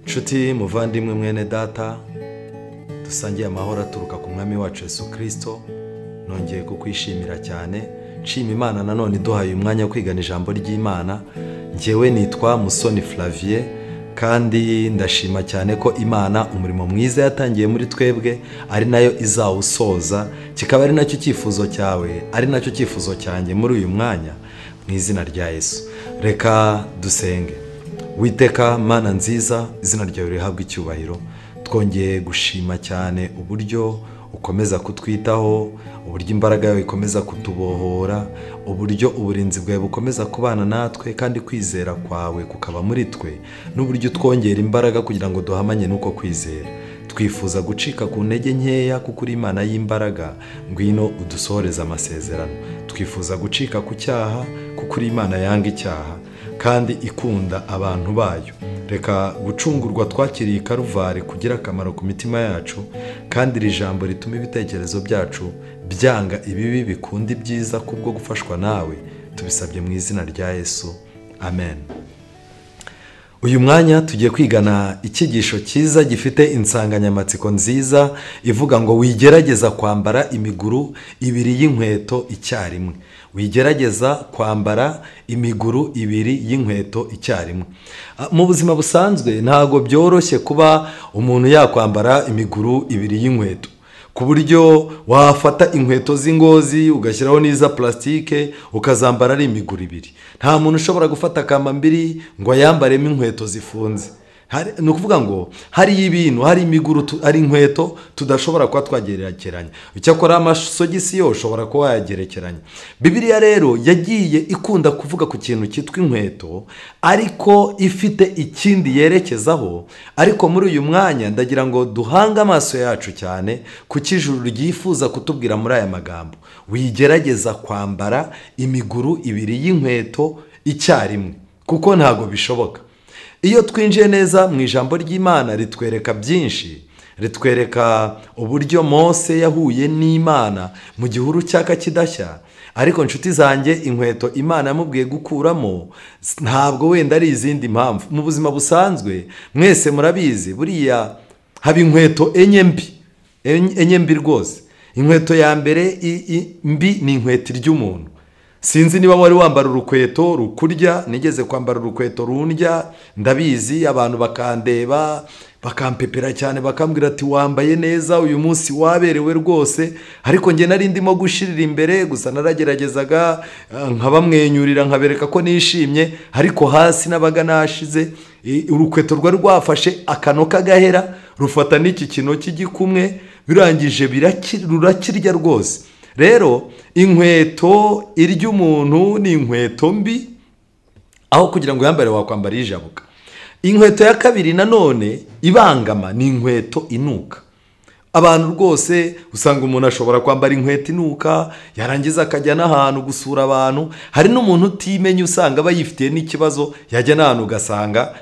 Nshuti muvandimwe mwene data, dusangiye amahoro aturuka ku mwami wacu Yesu Kristo. Nongeye kukwishimira cyane, nshima Imana nanone duhaye umwanya wo kwigana ijambo ry'Imana. Njyewe nitwa Musoni Flavier, kandi ndashima cyane ko Imana umurimo mwiza yatangiye muri twebwe ari nayo izawusoza, kikaba ari nacyo cyifuzo cyawe, ari nacyo cyifuzo cyanjye muri uyu mwanya, mu izina rya Yesu. Reka dusenge. Witeka Mana nziza, izina ryawe rihabwe icyubahiro. Twongeye gushima cyane uburyo ukomeza kutwitaho, uburyo imbaraga yawe ikomeza kutubohora, uburyo uburinzi bwawe bukomeza kubana natwe, kandi kwizera kwawe kukaba muri twe, n'uburyo twongera imbaraga kugira ngo duhamanye n'uko kwizera. Twifuza gucika ku ntege nkeya kuko uri Imana y'imbaraga, ngwino udusohoreze amasezerano. Twifuza gucika ku cyaha kuko uri Imana yanga icyaha kandi ikunda abantu bayo. Reka gucungurwa twakiriye i Karuvari kugira akamaro ku mitima yacu, kandi iri jambo rituma ibitekerezo byacu byanga ibibi bikunda ibyiza kubwo gufashwa nawe. Tubisabye mu izina rya Yesu, amen. Uyu mwanya tugiye kwigana icyigisho cyiza gifite insanganyamatsiko nziza ivuga ngo wigerageza kwambara imiguru ibiri y'inkweto icyarimwe. Wigerageza kwambara imiguru ibiri y'inkweto icyarimwe. Mu buzima busanzwe ntago byoroshye kuba umuntu yakwambara imiguru ibiri y'inkweto, ku buryo wafata inkweto z'ingozi ugashyiraho n'iza plastike ukazambara ari imiguru ibiri. Nta muntu ushobora gufata kamambiri ngo ayambaremo inkweto zifunze. Ni ukuvuga ngo hari ibintu, hari imiguru, ari inkweto tudashobora kuba twagerekeranya. Icyakora amasogisi yo ushobora kuba wayagerekeranya. Bibiliya rero yagiye ikunda kuvuga ku kintu cyitwa inkweto, ariko ifite ikindi yerekezaho. Ariko muri uyu mwanya ndagira ngo duhange amaso yacu cyane ku cy'ijuru ryifuza kutubwira muri aya magambo. Wigerageza kwambara imiguru ibiri y'inkweto icyarimwe, kuko ntago bishoboka. Iyo twinjiye neza mu ijambo ry'Imana ritwereka byinshi. Ritwereka uburyo Mose yahuye n'Imana mu gihuru cyaka kidashya. Ariko nshuti zanjye, inkweto Imana yamubwiye gukuramo ntabwo wenda ari izindi mpamvu. Mu buzima busanzwe mwese murabizi, buriya haba inkweto enye mbi rwose. Inkweto ya mbere mbi ni inkweto ry'umuntu. Sinzi niba wari wambara urukweto rukurya. Nigeze kwambara urukweto rundya, ndabizi abantu bakandeba bakampepera cyane, bakambwira ati wambaye neza uyu munsi waberewe rwose. Ariko njye nari ndimo gushirira imbere, gusa narageragezaga nkabamwenyurira nkabereka ko nishimye, ariko hasi nabaga nashize. Urukweto rwari rwafashe akano k'agahera rufata n'iki kino cy'igikumwe, birangije rurakirya rwose. Rero inkweto iry'umuntu ni inkweto mbi, aho kugira ngo yambare wakwambara ijabuka. Inkweto ya kabiri nanone ibangama ni inkweto inuka. Abantu rwose usanga umuntu ashobora kwambara inkweto inuka, yarangiza akajya n'ahantu gusura abantu. Hari n'umuntu utimenya usanga aba yifitiye n'ikibazo, yajya n'ahantu ugasanga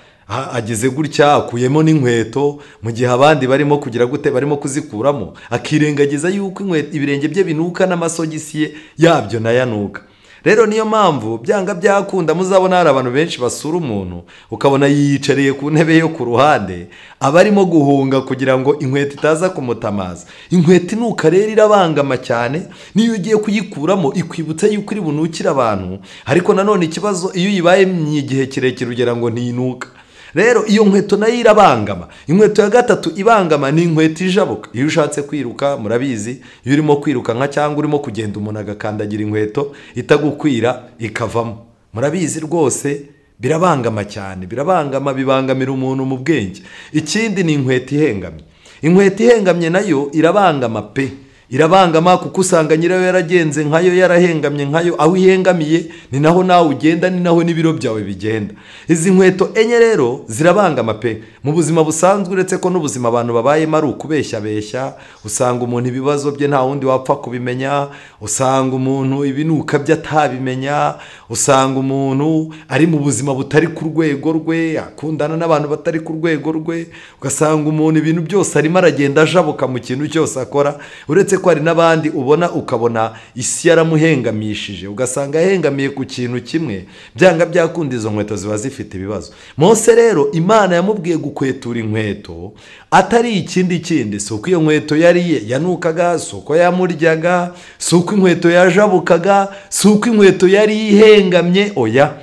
ageze gutya akuyemo n'inkweto, mu gihe abandi barimo kugira gute, barimo kuzikuramo, akirengagiza yuko ibirenge bye binuka n'amasogisi ye yabyo nayanuka. Rero niyo mpamvu byanga byakunda muzabona hari abantu benshi basura umuntu ukabona yiyicariye ku ntebe yo ku ruhande, aba arimo guhunga kugira ngo inkweto itaza kumutamaza. Inkweto inuka rero irabangama cyane, niyo ugiye kuyikuramo ikwibutsa yuko iri bunukire abantu. Ariko nanone ikibazo, iyo uyibaye mu igihe kirekire ugera ngo ntinuka. Rero iyo nkweto nayo irabangama. Inkweto ya gatatu ibangama ni inkweto ijabuka. Iyo ushatse kwiruka, murabizi, iyo urimo kwiruka nka cyangwa urimo kugenda umuntu agakandagira inkweto itagukwira ikavamo, murabizi rwose birabangama cyane. Birabangama, bibangamira umuntu mu bwenge. Ikindi ni inkweto ihengamye. Inkweto ihengamye nayo irabangama pe. Irabangama kuko usanga nyirayo yaragenze nkayo, yarahengamye nkayo. Aho ihengamiye ni naho nawe ugenda, ni naho n'ibiro byawe bigenda. Izi nkweto enye rero zirabangama pe. Mu buzima busanzwe, uretse ko n'ubuzima abantu babayemo ari ukubeshya, usanga umuntu ibibazo bye nta wundi wapfa kubimenya. Usanga umuntu ibinuka bye atabimenya. Usanga umuntu ari mu buzima butari ku rwego rwe, akundana n'abantu batari ku rwego rwe. Ugasanga umuntu ibintu byose arimo aragenda ajabuka mu kintu cyose akora, uretse uretse ko hari n'abandi ubona ukabona isi yaramuhengamishije ugasanga yahengamiye ku kintu kimwe, byanga byakunda izo nkweto ziba zifite ibibazo. Mose rero Imana yamubwiye gukwetura inkweto atari ikindi kindi, si uko iyo nkweto yariye yanukaga, si uko yamuryaga, si uko inkweto yajabukaga, si uko inkweto yari ihengamye, oya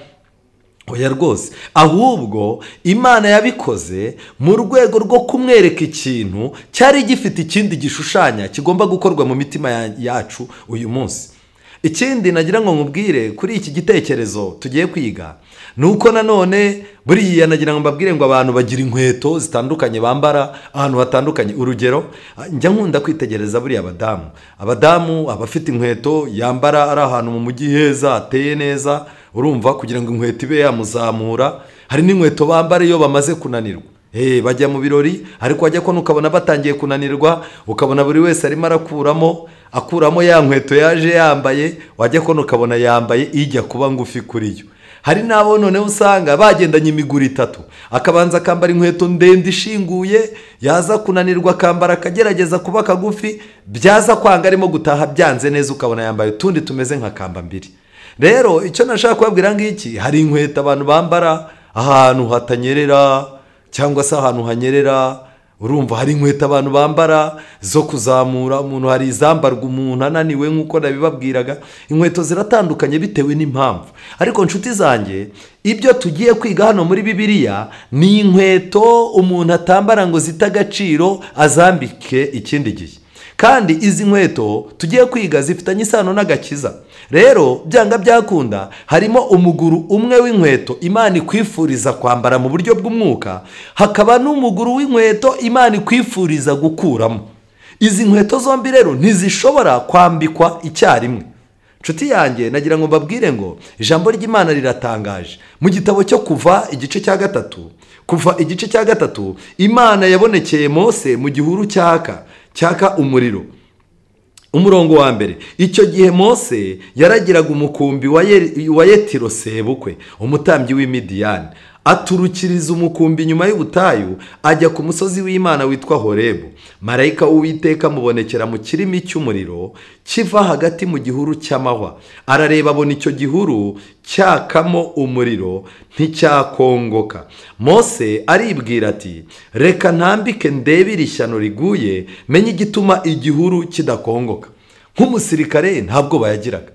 rwose, ahubwo Imana yabikoze mu rwego rwo kumwereka ikintu cyari gifite ikindi gishushanya kigomba gukorwa mu mitima yacu uyu munsi. Ikindi nagira ngo nkubwire kuri iki gitekerezo tugiye kwiga ni uko nanone buriya nagira ngo mbabwire ngo abantu bagira inkweto zitandukanye bambara ahantu hatandukanye. Urugero, njya nkunda kwitegereza buriya abadamu abafite inkweto yambara ari ahantu mu mujyi heza hateye neza, urumva, kugira ngo inkweto ibe yamuzamura. Hari n'inkweto bambara iyo bamaze kunanirwa, bajya mu birori, ariko wajya kubona ukabona batangiye kunanirwa, ukabona buri wese arimo akuramo ya nkweto yaje yambaye, wajya kubona ukabona yambaye ijya kuba ngufi kuri yo. Hari n'abo noneho usanga bagendanye imiguru itatu, akabanza akambara inkweto ndende ishinguye, yaza kunanirwa akambara akagerageza kuba kagufi, byaza kwanga arimo gutaha byanze neza ukabona yambaye utundi tumeze nka kamba mbiri. Rero icyo nashaka kubabwira ngiki, hari inkweto abantu bambara ahantu hatanyerera cyangwa se ahantu hanyerera, urumva. Hari inkweto abantu bambara zo kuzamura umuntu, hari izambarwa umuntu ananiwe nk'uko nabibabwiraga. Inkweto ziratandukanye bitewe n'impamvu. Ariko nshuti zanjye, ibyo tugiye kwiga hano muri Bibiliya ni inkweto umuntu atambara ngo zite agaciro azambike ikindi gihe. Kandi izi nkweto tugiye kwiga zifitanye isano n'agakiza. Rero byanga byakunda harimo umuguru umwe w'inkweto Imana ikwifuriza kwambara mu buryo bw'umwuka, hakaba n'umuguru w'inkweto Imana ikwifuriza gukuramo. Izi nkweto zombi rero ntizishobora kwambikwa icyarimwe. Nshuti yanjye, nagira ngo mbabwire ngo ijambo ry'Imana riratangaje. Mu gitabo cyo Kuva igice cya gatatu, Imana yabonekeye Mose mu gihuru cyaka umuriro. Umurongo wa mbere, icyo gihe Mose yaragiraga umukumbi wa Yetiro sebukwe, umutambyi w'Imidiyani. Aturukiriza umukumbi nyuma y'ubutayu, ajya ku musozi w'Imana witwa Horebu. Marayika w'Uwiteka amubonekera mu kirimi cy'umuriro kiva hagati mu gihuru cy'amahwa. Arareba abona icyo gihuru cyakamo umuriro nticyakongoka. Mose aribwira ati, reka ntambike ndebe iri shyano riguye, menye igituma igihuru kidakongoka. Nk'umusirikare ntabwo bayagiraga,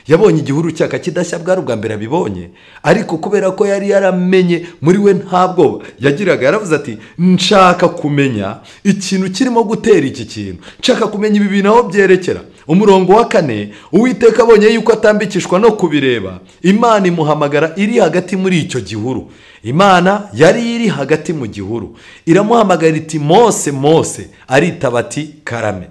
yabonye igihuru cyaka kidashya bwari ubwa mbere abibonye, ariko kubera ko yari yaramenye muri we ntabwo yagiraga, yaravuze ati, nshaka kumenya ikintu kirimo gutera iki kintu, nshaka kumenya ibi bintu aho byerekera. Umurongo wa 4, Uwiteka abonye yuko atambikishwa no kubireba, Imana imuhamagara iri hagati muri icyo gihuru. Imana yari iri hagati mu gihuru, iramuhamagara iti, Mose, Mose. Aritaba ati, karame.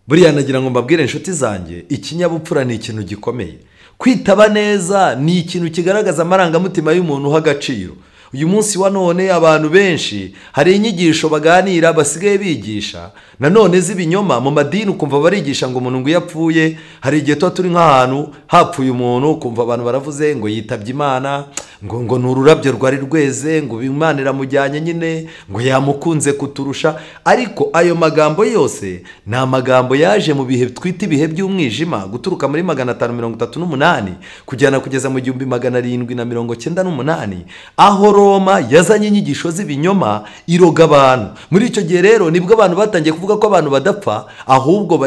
Buriya nagira ngo mbabwire inshuti zanjye, ikinyabupfura ni ikintu gikomeye. Kwitaba neza ni ikintu kigaragaza amarangamutima y'umuntu uha agaciro. Uyu munsi wa none abantu benshi hari inyigisho baganira basigaye bigisha nanone z'ibinyoma mu madini, ukumva barigisha ngo umuntu ngo yapfuye. Hari igihe tuba turi nk'ahantu hapfuye umuntu, ukumva abantu baravuze ngo yitabye Imana, ngo ni ururabyo rwari rweze, ngo Imana iramujyanye nyine, ngo yamukunze kuturusha. Ariko ayo magambo yose ni amagambo yaje mu bihe twita ibihe by'umwijima, guturuka muri 538 kugeza mu 1798, aho Roma yazanye inyigisho z'ibinyoma iroga abantu. Muri icyo gihe rero nibwo abantu batangiye kuvuga ko abantu badapfa, ahubwo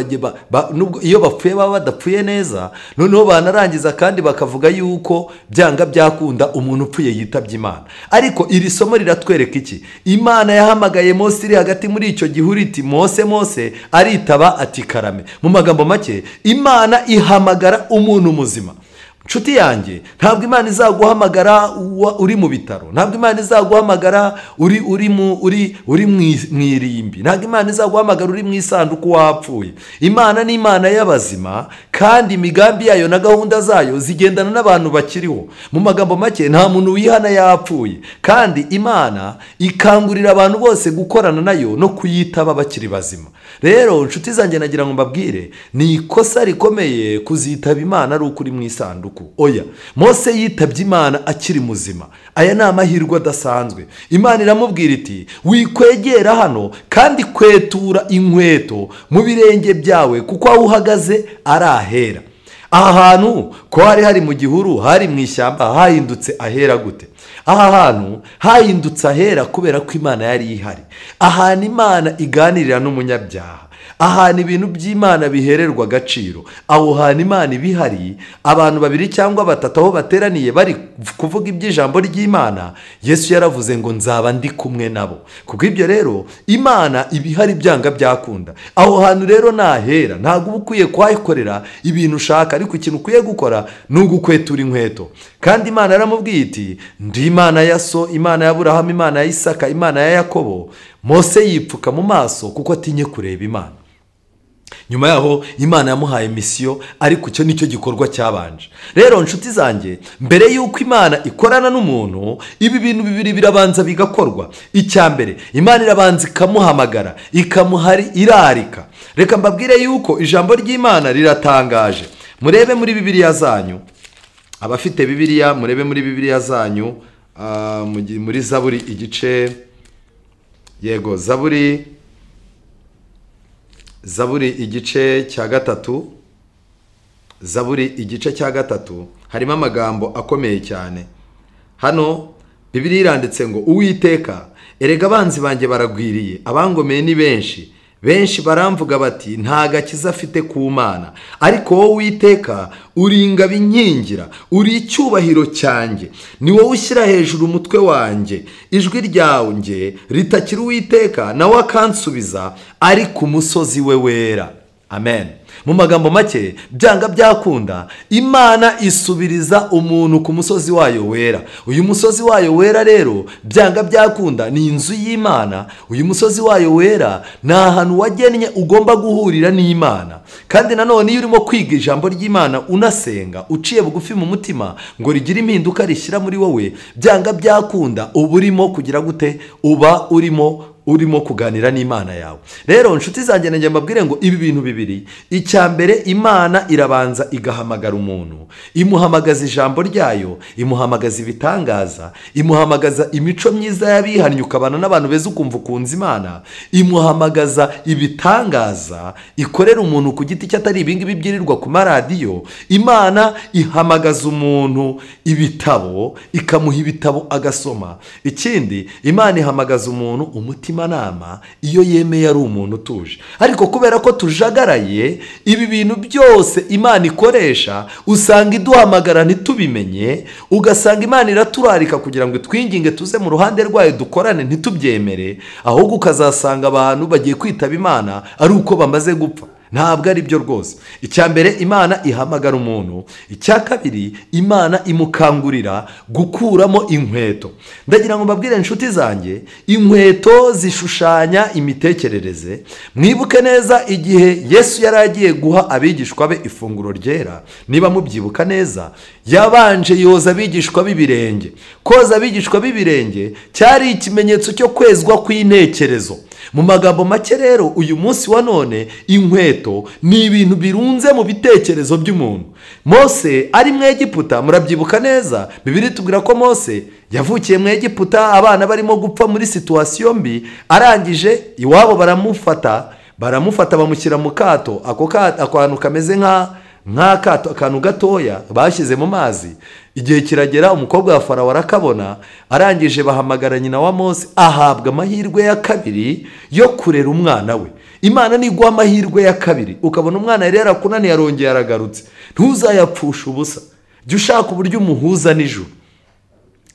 iyo bapfuye baba badapfuye neza. Noneho banarangiza kandi bakavuga yuko byanga byakunda umuntu upfuye yitabye Imana. Ariko iri somo riratwereka iki? Imana yahamagaye Mose iri hagati muri icyo gihuru iti, Mose, Mose. Aritaba ati, karame. Mu magambo make, Imana ihamagara umuntu muzima. Nshuti yanjye, ntabwo Imana izaguhamagara uri mu bitaro, ntabwo Imana izaguhamagara uri mu irimbi, ntabwo Imana izaguhamagara uri mu isanduku wapfuye. Imana ni Imana y'abazima kandi imigambi yayo na gahunda zayo zigendana n'abantu bakiriho. Mu magambo make, nta muntu wihana yapfuye, kandi Imana ikangurira abantu bose gukorana nayo no kuyitaba bakiri bazima. Rero inshuti zanjye, nagira ngo mbabwire, ni ikosa rikomeye kuzitaba Imana ari ukuri mu isanduku. Oya, Mose yitabye Imana akiri muzima. Aya ni amahirwe adasanzwe. Imana iramubwira iti, wikwegera hano kandi kwetura inkweto mu birenge byawe, kuko aho uhagaze ari ahera. Aha hantu ko hari mu gihuru, hari mu ishyamba, hahindutse ahera gute? Aha hantu hahindutse ahera kubera ko Imana yari ihari. Ahantu Imana iganirira n'umunyabyaha, ahantu ibintu by'Imana bihererwa agaciro, aho hantu Imana ibihari, abantu babiri cyangwa batatu aho bateraniye bari kuvuga iby'ijambo ry'Imana, Yesu yaravuze ngo nzaba ndi kumwe nabo. Kuko ibyo rero Imana ibihari byanga byakunda. Aho hantu rero nahera, ntabwo uba ukwiye kuhakorera ibintu ushaka, ariko ikintu ukwiye gukora ni ugukwetura inkweto. Kandi Imana yaramubwiye iti, ndi Imana ya so, Imana ya Aburahamu, Imana ya Isaka, Imana ya Yakobo. Mose yipfuka mu maso kuko atinye kureba Imana. Nyuma yaho Imana yamuhaye misiyo, ariko icyo nicyo gikorwa cyabanje. Rero inshuti zanjye, mbere y'uko Imana ikorana n'umuntu, ibi bintu bibiri birabanza bigakorwa. Icya mbere, Imana irabanza ikamuhamagara, irarika. Reka mbabwire yuko ijambo ry'Imana riratangaje. Murebe muri Bibiliya zanyu, abafite Bibiliya murebe muri Bibiliya zanyu, muri Zaburi igice, yego, Zaburi igice cya gatatu, Zaburi igice cya gatatu, harimo amagambo akomeye cyane. Hano Bibiliya iranditse ngo, Uwiteka, erega abanzi banjye baragwiriye, abangomeye ni benshi. Benshi baramvuga bati, nta gakiza afite ku Mana. Ariko wowe Uwiteka, uri ingabo inkingira, uri icyubahiro cyanjye, ni wowe ushyira hejuru umutwe wanjye. Ijwi ryanjye ritakira Uwiteka, nawe akansubiza ari ku musozi we wera. Amen. Mu magambo make, byanga byakunda, Imana isubiriza umuntu ku musozi wayo wera. Uyu musozi wayo wera rero, byanga byakunda, ni inzu y'Imana. Uyu musozi wayo wera ni ahantu wagennye ugomba guhurira n'Imana. Kandi nanone iyo urimo kwiga ijambo ry'Imana unasenga, uciye bugufi mu mutima ngo rigire impinduka rishyira muri wowe, byanga byakunda uba urimo kugira gute? Uba urimo kuganira n'Imana yawe. Rero inshuti zanjye, nanjye mbabwire ngo ibi bintu bibiri, icya mbere, Imana irabanza igahamagara umuntu, imuhamagaza ijambo ryayo, imuhamagaza ibitangaza, imuhamagaza imico myiza y'abihannye, ukabana n'abantu beza ukumva ukunze Imana, imuhamagaza ibitangaza ikorera umuntu ku giti cye, atari ibingibi byirirwa ku maradiyo. Imana ihamagaza umuntu ibitabo, ikamuha ibitabo agasoma. Ikindi, Imana ihamagaza umuntu umutimanama iyo yemeye ari umuntu utuje. Ariko kubera ko tujagaraye, ibi bintu byose Imana ikoresha usanga iduhamagara ntitubimenye, ugasanga Imana iraturarika kugira ngo twinginge tuze mu ruhande rwayo dukorane ntitubyemere, ahubwo ukazasanga abantu bagiye kwitaba Imana ari uko bamaze gupfa. Ntabwo ari byo rwose. Icya mbere, Imana ihamagara umuntu. Icya kabiri, Imana imukangurira gukuramo inkweto. Ndagira ngo mbabwire inshuti zanjye, inkweto zishushanya imitekerereze. Mwibuke neza igihe Yesu yari agiye guha abigishwa be ifunguro ryera, niba mubyibuka neza, yabanje yoza abigishwa b'ibirenge. Koza abigishwa b'ibirenge cyari ikimenyetso cyo kwezwa kw'intekerezo. Mu magambo make rero, uyu munsi wa none, inkweto ni ibintu birunze mu bitekerezo by'umuntu. Mose ari mu Egiputa, murabyibuka neza, Bibiliya itubwira ko Mose yavukiye mu Egiputa, abana barimo gupfa muri situwasiyo mbi, arangije iwabo baramufata bamushyira mu kato. Ako kantu kameze nk'akato, akantu gatoya bashyize mu mazi. Igihe kiragera, umukobwa wa Farawo arakabona, arangije bahamagara nyina wa Mose, ahabwa amahirwe ya kabiri yo kurera umwana we. Imana niguha amahirwe ya kabiri, ukabona umwana yari yarakunaniye arongeye aragarutse, ntuzayapfusha ubusa, jya ushaka uburyo umuhuza n'ijuru.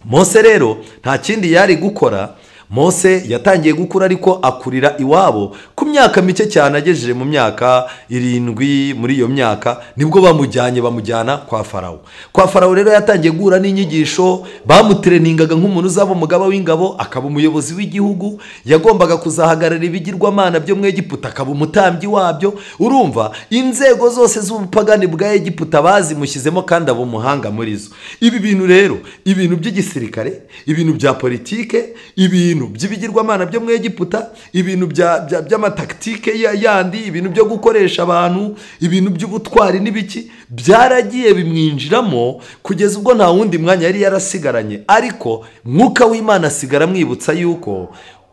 Mose rero nta kindi yari gukora. Mose yatangiye gukura ariko akurira iwabo ku myaka mike cyane, agejeje mu myaka 7. Muri iyo myaka nibwo bamujyana kwa Farawo. Kwa Farawo rero yatangiye guhura n'inyigisho, bamutereningaga nk'umuntu uzaba umugaba w'ingabo, akaba umuyobozi w'igihugu, yagombaga kuzahagarara ibigirwamana byo mu Egiputa, akaba umutambyi wabyo. Urumva inzego zose z'ubupagani bwa Egiputa bazimushyizemo kandi aba umuhanga muri zo. Ibi bintu rero, ibintu by'igisirikare, ibintu bya politike, ibintu by'ibigirwamana byo mu Egiputa, ibintu by'amataktike yandi, ibintu byo gukoresha abantu, ibintu by'ubutwari n'ibiki, byaragiye bimwinjiramo kugeza ubwo nta wundi mwanya yari yarasigaranye. Ariko Mwuka w'Imana asigara amwibutsa yuko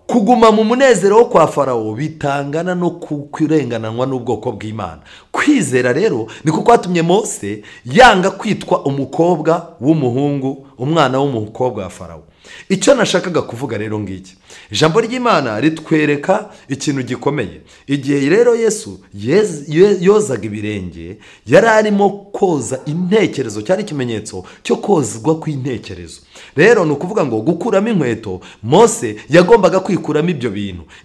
kuguma mu munezero wo kwa Farawo bitangana no kurengananwa n'ubwoko bw'Imana. Kwizera rero niko kwatumye Mose yanga kwitwa umukobwa w'umuhungu, umwana w'umukobwa wa Farawo. Icyo nashakaga kuvuga rero ngiki, ijambo ry'Imana ritwereka ikintu gikomeye. Igihe rero Yesu yozaga ibirenge, yari arimo koza intekerezo, cyari ikimenyetso cyo kozwa kw'intekerezo. Rero ni ukuvuga ngo gukuramo inkweto, Mose yagombaga kwikuramo ibyo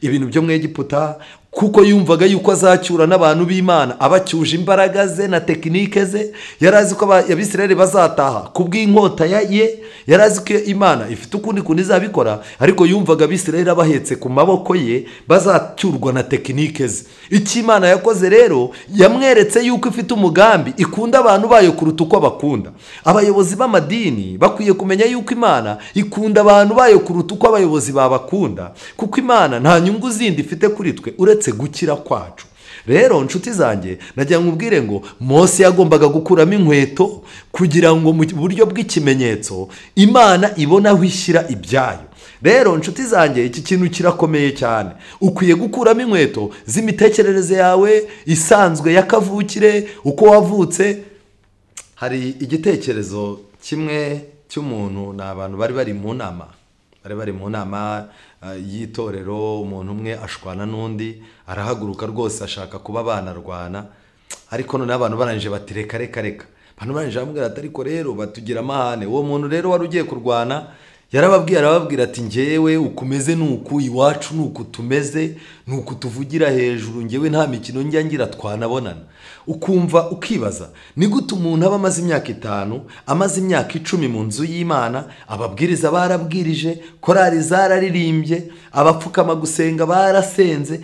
ibintu byo mu Egiputa, kuko yumvaga yuko azacyura n'abantu b'Imana, abacyuje imbaraga ze na tekinike ze. Yari azi ko Abisirayeli bazataha kubw'inkota ye, yari azi ko Imana ifite ukundi kuntu izabikora, ariko yumvaga Abisirayeli abahetse ku maboko ye bazacyurwa na tekinike ze. Icyo Imana yakoze rero, yamweretse yuko ifite umugambi, ikunda abantu bayo kuruta uko bakunda. Abayobozi b'amadini bakwiye kumenya yuko Imana ikunda abantu bayo kuruta uko abayobozi babakunda, kuko Imana nta nyungu zindi ifite kuri twe uretse gukira kwacu. Rero nshuti zanjye, nagira nkubwire ngo Mose yagombaga gukuramo inkweto kugira ngo mu buryo bw'ikimenyetso Imana ibone aho ishyira ibyayo. Rero nshuti zanjye, iki kintu kirakomeye cyane. Ukwiye gukuramo inkweto z'imitekerereze yawe isanzwe yakavukire, uko wavutse. Hari igitekerezo kimwe cy'umuntu, ni abantu bari mu nama y'itorero. Umuntu umwe ashwana n'undi, arahaguruka rwose ashaka kuba banarwana, ariko none abantu barangije bati reka. Abantu barangije bamubwira ati ariko rero batugira amahane. Uwo muntu rero wari ugiye kurwana arababwira ati njyewe ukumeze nuku, iwacu nuku tumeze, nuku tuvugira hejuru, njyewe nta mikino njya ngira twanabonana. Ukumva ukibaza, ni gute umuntu aba amaze imyaka 5, amaze imyaka 10 mu nzu y'Imana, ababwiriza barabwirije, korari zararirimbye, abapfukama gusenga barasenze,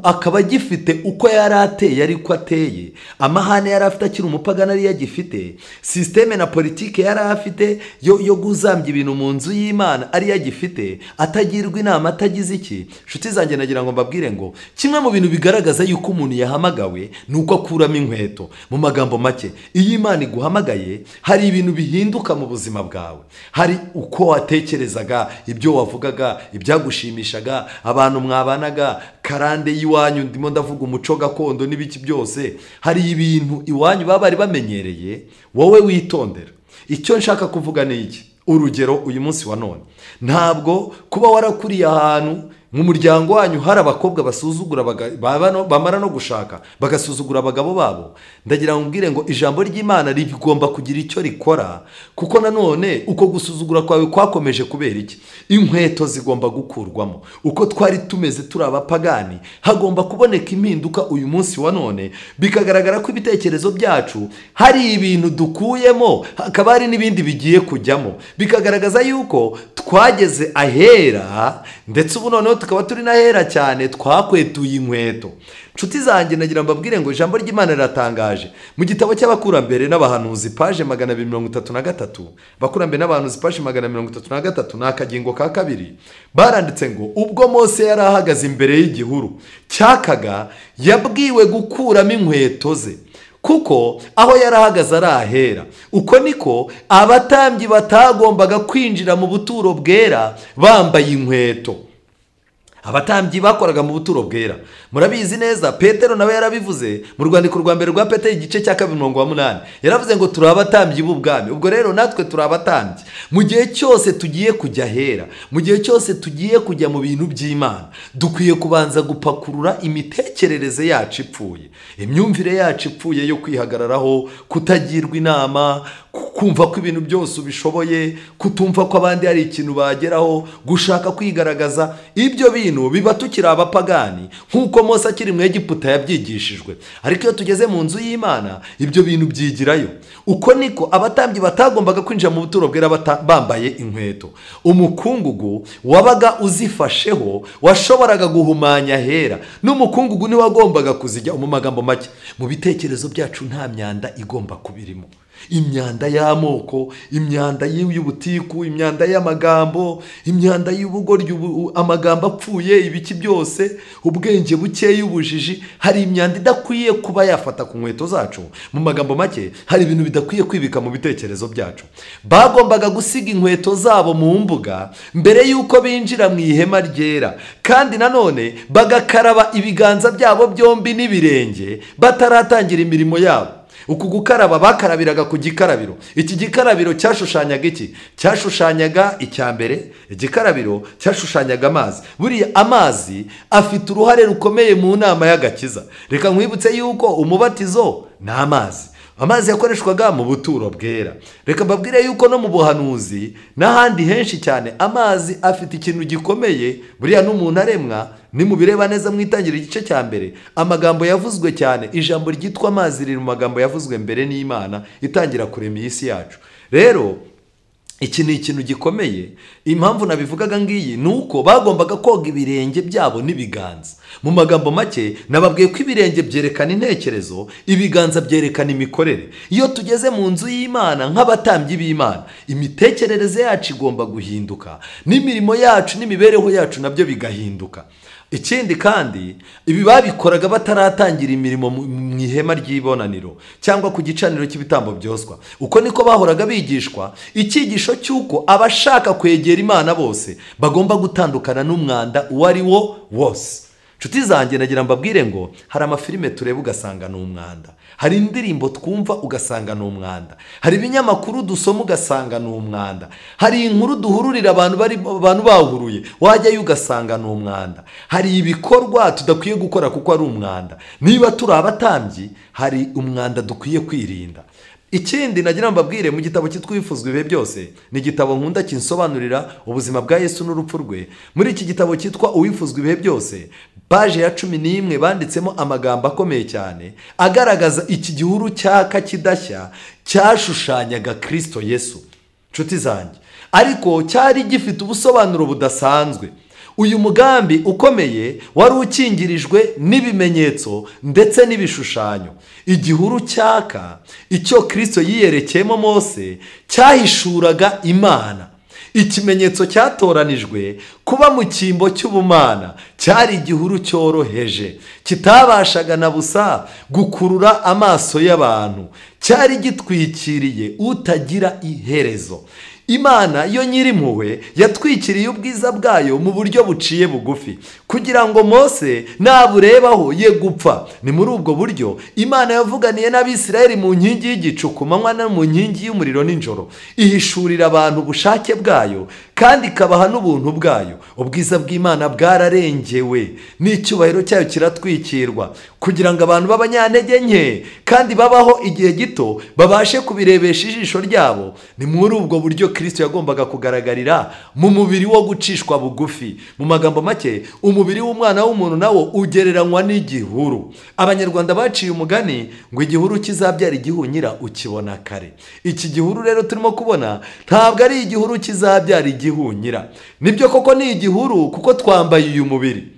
akaba agifite uko yari ateye ariko ateye, amahane yari afite akiri umupagana ari yagifite, systeme na politike yari afite yo guzambya ibintu mu nzu y'Imana ari yagifite, atagirwa inama, atagize iki. Nshuti zanjye, nagira ngo mbabwire ngo kimwe mu bintu bigaragaza yuko umuntu yahamagawe nuko akuramo inkweto. Mu magambo make, iyo Imana iguhamagaye hari ibintu bihinduka mu buzima bwawe. Hari uko watekerezaga, ibyo wavugaga, ibyagushimishaga, abantu mwabanaga, karande y'iwanyu, ndimo ndavuga umuco gakondo n'ibiki byose. Hari ibintu iwanyu baba bari bamenyereye, wowe witondera. Icyo nshaka kuvuga ni iki. Urugero, uyu munsi wa none, ntabwo kuba warakuriye ahantu mu muryango wanyu hari abakobwa basuzugura bamara no gushaka bagasuzugura abagabo babo, ndagira ngo mbwire ngo ijambo ry'Imana rigomba kugira icyo rikora, kuko nanone uko gusuzugura kwawe kwakomeje kubera iki. Inkweto zigomba gukurwamo. Uko twari tumeze turi abapagani, hagomba kuboneka impinduka uyu munsi wa none, bikagaragara ko ibitekerezo byacu hari ibintu dukuyemo, hakaba hari n'ibindi bigiye kujyamo, bikagaragaza yuko twageze ahera, ndetse ubu noneho tukaba turi n'ahera cyane, twakwetuye inkweto. Nshuti zanjye, nagira mbabwire ngo ijambo ry'Imana riratangaje. Mu gitabo cy'abakurambere n'abahanuzi paje 233, abakurambere n'abahanuzi paje 233, ni akagingo ka 2, baranditse ngo ubwo Mose yari ahagaze imbere y'igihuru cyakaga, yabwiwe gukuramo inkweto ze, kuko aho yarahagaze ari ahera. Uko niko abatambyi batagombaga kwinjira mu buturo bwera bambaye inkweto. Abatambyi bakoraga mu buturo bwera, murabizi neza, Petero nawe yarabivuze mu rwandiko rwa mbere rwa Petero igice cya 2:8, yaravuze ngo turi abatambyi b'ubwami. Ubwo rero natwe turi abatambyi. Mu gihe cyose tugiye kujya hera, mu gihe cyose tugiye kujya mu bintu by'Imana, dukwiye kubanza gupakurura imitekerereze yacu ipfuye, imyumvire yacu ipfuye yo kwihagararaho, kutagirwa inama, kumva ko ibintu byose ubishoboye, kutumva ko abandi hari ikintu bageraho, gushaka kwigaragaza. Ibyo bintu biba tukiri abapagani nk'uko Mose akiri mu Egiputa yabyigishijwe, ariko iyo tugeze mu nzu y'Imana ibyo bintu byigirayo. Uko niko abatambyi batagombaga kwinjira mu buturo bwera bambaye inkweto. Umukungugu wabaga uzifasheho washoboraga guhumanya hera, n'umukungugu niwe wagombaga kuzijya. Mu magambo make, mu bitekerezo byacu nta myanda igomba kubirimo. Imyanda y'amoko, imyanda y'ubutiku, imyanda y'amagambo, imyanda y'ubugoryi, amagambo apfuye, ibiki byose, ubwenge buke y'ubujiji. Hari imyanda idakwiye kuba yafata ku nkweto zacu. Mu magambo make, hari ibintu bidakwiye kwibika mu bitekerezo byacu. Bagombaga gusiga inkweto zabo mu mbuga mbere y'uko binjira mu ihema ryera, kandi nanone bagakaraba ibiganza byabo byombi n'ibirenge bataratangira imirimo yabo. Uku gukaraba bakarabiraga ku gikarabiro. Iki gikarabiro cyashushanyaga iki? Cyashushanyaga icyambere, igikarabiro cyashushanyaga amazi. Buriya amazi afite uruhare rukomeye mu nama y'agakiza. Reka nkwibutse yuko umubatizo ni amazi. Amazi yakoreshwaga mu buturo bwera. Reka mbabwire yuko no mu buhanuzi n'ahandi henshi cyane amazi afite ikintu gikomeye. Buriya n'umuntu aremwa, ni mu bireba neza mu Itangiriro igice cya mbere, amagambo yavuzwe cyane, ijambo ryitwa amazi riri mu magambo yavuzwe mbere n'Imana itangira kurema iyi si yacu. Rero iki ni ikintu gikomeye. Impamvu nabivugaga ngiyi ni uko bagombaga koga ibirenge byabo n'ibiganza. Mu magambo make, nababwiye ko ibirenge byerekana intekerezo, ibiganza byerekana imikorere. Iyo tugeze mu nzu y'Imana nk'abatambyi b'Imana, imitekerereze yacu igomba guhinduka, n'imirimo yacu n'imibereho yacu nabyo bigahinduka. Ikindi kandi, ibi babikoraga bataratangira imirimo mu ihema ry'ibonaniro cyangwa ku gicaniro cy'ibitambo byoswa. Uko niko bahoraga bigishwa icyigisho cy'uko abashaka kwegera Imana bose bagomba gutandukana n'umwanda uwo ari wo wose. Nshuti zanjye, nagira mbabwire ngo hari amafilime tureba ugasanga ni umwanda, hari indirimbo twumva ugasanga ni umwanda, hari ibinyamakuru dusoma ugasanga ni umwanda, hari inkuru duhururira abantu bahuruye wajyayo ugasanga ni umwanda, hari ibikorwa tudakwiye gukora kuko ari umwanda. Niba turi abatambyi, hari umwanda dukwiye kwirinda. Ikindi nagira mbabwire, mu gitabo cyitwifuzwa ibihe byose, ni igitabo nkunda kinsobanurira ubuzima bwa Yesu n'urupfu rwe. Muri iki gitabo cyitwa Uwifuzwa ibihe byose, paje ya 11 banditsemo amagambo akomeye cyane agaragaza iki gihuru cyaka kidashya cyashushanyaga Kristo Yesu. Nshuti zanjye, ariko cyari gifite ubusobanuro budasanzwe. Uyu mugambi ukomeye wari ukingirijwe n'ibimenyetso ndetse n'ibishushanyo. Igihuru cyaka, icyo Kristo yiyerekeyemo Mose, cyahishuraga Imana. Ikimenyetso cyatoranijwe kuba mu cyimbo cy'ubumana cyari igihuru cyoroheje, kitabashaga na busa gukurura amaso y'abantu, cyari gitwikiriye utagira iherezo. Imana yo nyirimpuhwe yatwikiriye ubwiza bwayo mu buryo buciye bugufi kugira ngo Mose naburebaho ye gupfa. Ni muri ubwo buryo Imana yavuganiye n'Abisirayeli mu nkingi y'igicu ku manywa no mu nkingi y'umuriro nijoro, ihishurira abantu ubushake bwayo kandi ikabaha n'ubuntu bwayo. Ubwiza bw'Imana bwararengewe n'icyubahiro cyayo kiratwikirwa kugira ngo abantu b'abanyantege nke kandi babaho igihe gito babashe kubirebesha ijisho ryabo. Ni muri ubwo buryo Kristo yagombaga kugaragarira mu mubiri wo gucishwa bugufi. Mu magambo make, umubiri w'umwana w'umuntu nawo ugereranywa n'igihuru. Abanyarwanda baciye umugani ngo igihuru kizabyara igihunyira ukibona kare. Iki gihuru rero turimo kubona ntabwo ari igihuru kizabyara igihunyira. Nibyo koko ni igihuru kuko twambaye uyu mubiri.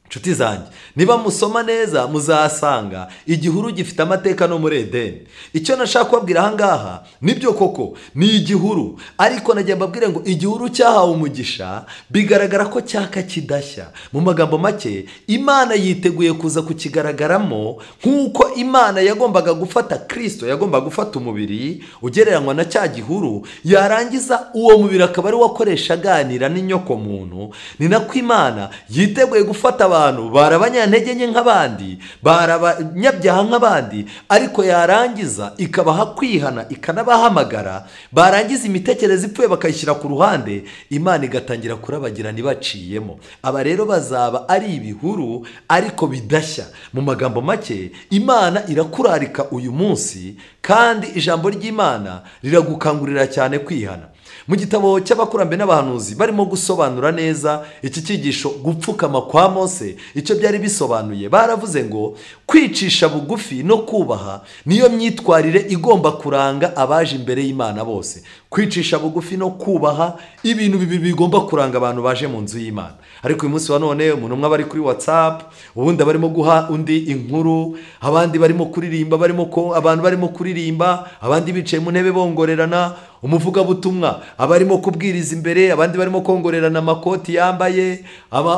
Nshuti zanjye, niba musoma neza muzasanga igihuru gifite amateka no muri Edeni. Icyo nashaka kubabwira aha ngaha, nibyo koko ni igihuru, ariko nagiye mbabwire ngo igihuru cyahawe umugisha bigaragara ko cyaka kidashya. Mu magambo make, Imana yiteguye kuza kukigaragaramo nk'uko Imana yagombaga gufata Kristo, yagombaga gufata umubiri ugereranywa na cya gihuru, yarangiza uwo mubiri akaba ari wakoresha aganira n'inyoko muntu. Ni nako Imana yiteguye gufata abantu barabanyantege nke nk'abandi, barabanyabyaha nk'abandi, ariko yarangiza ikabaha kwihana, ikanabahamagara, barangiza imitekerereze ipfuye bakayishyira ku ruhande, Imana igatangira kurabagirana ibaciyemo. Aba rero bazaba ari ibihuru ariko bidashya. Mu magambo make, Imana irakurarika uyu munsi kandi ijambo ry'Imana riragukangurira cyane kwihana. Mu gitabo cy'abakurambere n'abahanuzi barimo gusobanura neza iki cyigisho gupfukama kwa Mose icyo byari bisobanuye, baravuze ngo kwicisha bugufi no kubaha niyo myitwarire igomba kuranga abaje imbere y'Imana bose. Kwicisha bugufi no kubaha ibintu bibiri bigomba kuranga abantu baje mu nzu y'Imana. Ariko uyu munsi wa none umuntu umwe bari kuri WhatsApp, ubundi barimo guha undi inkuru, abandi barimo kuririmba, abantu barimo kuririmba, abandi bicaye mu ntebe bongorerana, umuvugabutumwa abarimo kubwiriza imbere, abandi barimo kongorerana amakoti yambaye,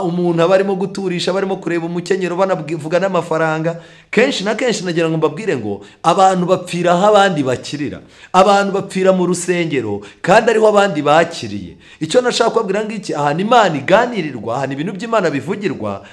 umuntu abarimo guturisha, barimo kureba umukenyero banavuga n'amafaranga. Kenshi na kenshi nagira ngo mbabwire ngo abantu bapfira aho abandi bakirira, abantu bapfira mu rusengero kandi ariho abandi bakiriye. Icyo nashaka kubabwira ngiki, ahantu Imana iganirirwa, ahantu ibintu by'Imana bivugirwa,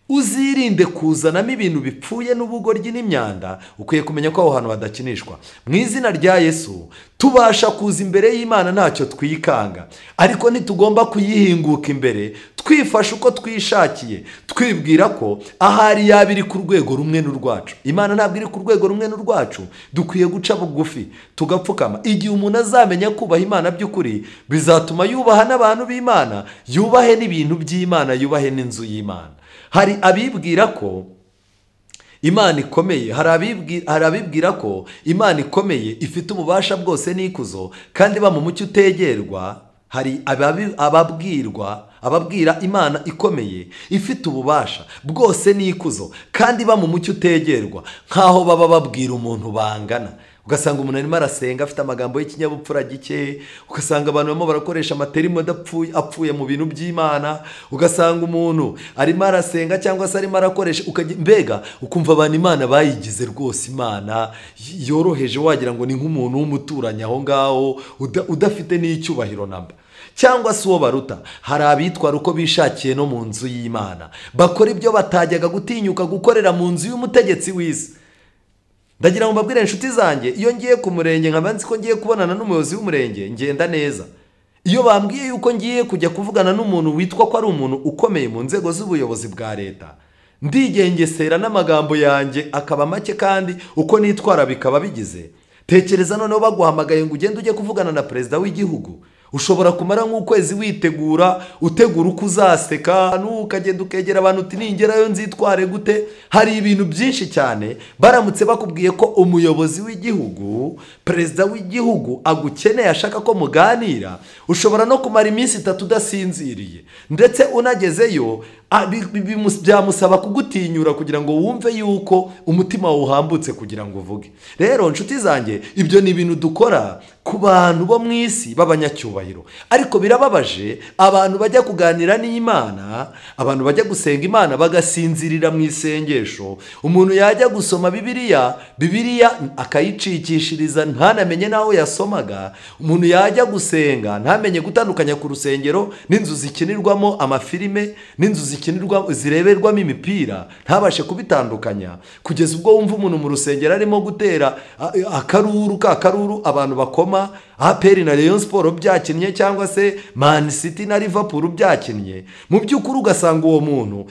uzirinde kuzanamo ibintu bipfuye n'ubugoryi n'imyanda. Ukwiye kumenya ko aho hantu hadakinishwa. Mu izina rya Yesu tubasha kuza imbere y'Imana ntacyo twikanga, ariko ntitugomba kuyihinguka imbere twifashe uko twishakiye, twibwira ko ahari yaba iri ku rwego rumwe n'urwacu. Imana ntabwo iri ku rwego rumwe n'urwacu. Dukwiye guca bugufi tugapfukama. Igihe umuntu azamenya kubaha Imana by'ukuri, bizatuma yubaha n'abantu b'Imana, yubahe n'ibintu by'Imana, yubahe n'inzu y'Imana. Hari abibwira ko Imana ikomeye, hari abibwira ko Imana ikomeye ifite ububasha bwose n'ikuzo kandi ba mu mucyo utegerwa. Hari ababwira Imana ikomeye ifite ububasha bwose n'ikuzo kandi ba mu mucyo utegerwa, nk'aho baba babwira umuntu bangana. Ugasanga umuntu arimo arasenga afite amagambo y'ikinyabupfura gike, ugasanga abantu barimo barakoresha amaterimo apfuye mu bintu by'Imana, ugasanga umuntu arimo arasenga cyangwa se arimo arakoresha, mbega ukumva abantu Imana bayigize rwose Imana yoroheje, wagira ngo ni nk'umuntu w'umuturanyi aho ngaho udafite n'icyubahiro namba, cyangwa se uwo baruta. Hari abitwara uko bishakiye no mu nzu y'Imana, bakora ibyo batajyaga gutinyuka gukorera mu nzu y'umutegetsi w'isi. Ndagira ngo mbabwire inshuti zanjye, iyo ngiye ku murenge nkaba nzi ko ngiye kubonana n'umuyobozi w'umurenge, ngenda neza. Iyo bambwiye yuko ngiye kujya kuvugana n'umuntu witwa ko ari umuntu ukomeye mu nzego z'ubuyobozi bwa leta, ndigengesera n'amagambo yanjye akaba make kandi uko nitwara bikaba bigize. Tekereza noneho baguhamagaye ngo ugende ujye kuvugana na perezida w'igihugu. Ushobora kumara nk'ukwezi witegura, utegura uko uzaseka, ukagenda ukegera abantu uti ningerayo nzitware gute. Hari ibintu byinshi cyane. Baramutse bakubwiye ko umuyobozi w'igihugu, perezida w'igihugu agukeneye, ashaka ko muganira, ushobora no kumara iminsi 3 udasinziriye, ndetse unagezeyo byamusaba kugutinyura kugira ngo wumve yuko umutima uhambutse kugira ngo uvuge. Rero nshuti zanjye, ibyo ni ibintu dukora ku bantu bo mu isi b'abanyacyubahiro, ariko birababaje abantu bajya kuganira n'Imana, abantu bajya gusenga Imana bagasinzirira mu isengesho. Umuntu yajya gusoma Bibiliya akayicikishiriza ntanamenye naho yasomaga. Umuntu yajya gusenga ntamenye gutandukanya ku rusengero n'inzu zikinirwamo amafilime n'inzu zireberwamo imipira, ntabashe kubitandukanya, kugeza ubwo wumva umuntu mu rusengero arimo gutera akaruru abantu bakoma APR na Rayon Sport byakinnye, cyangwa se Man City na Liverpool byakinnye. Mu by'ukuri ugasanga uwo muntu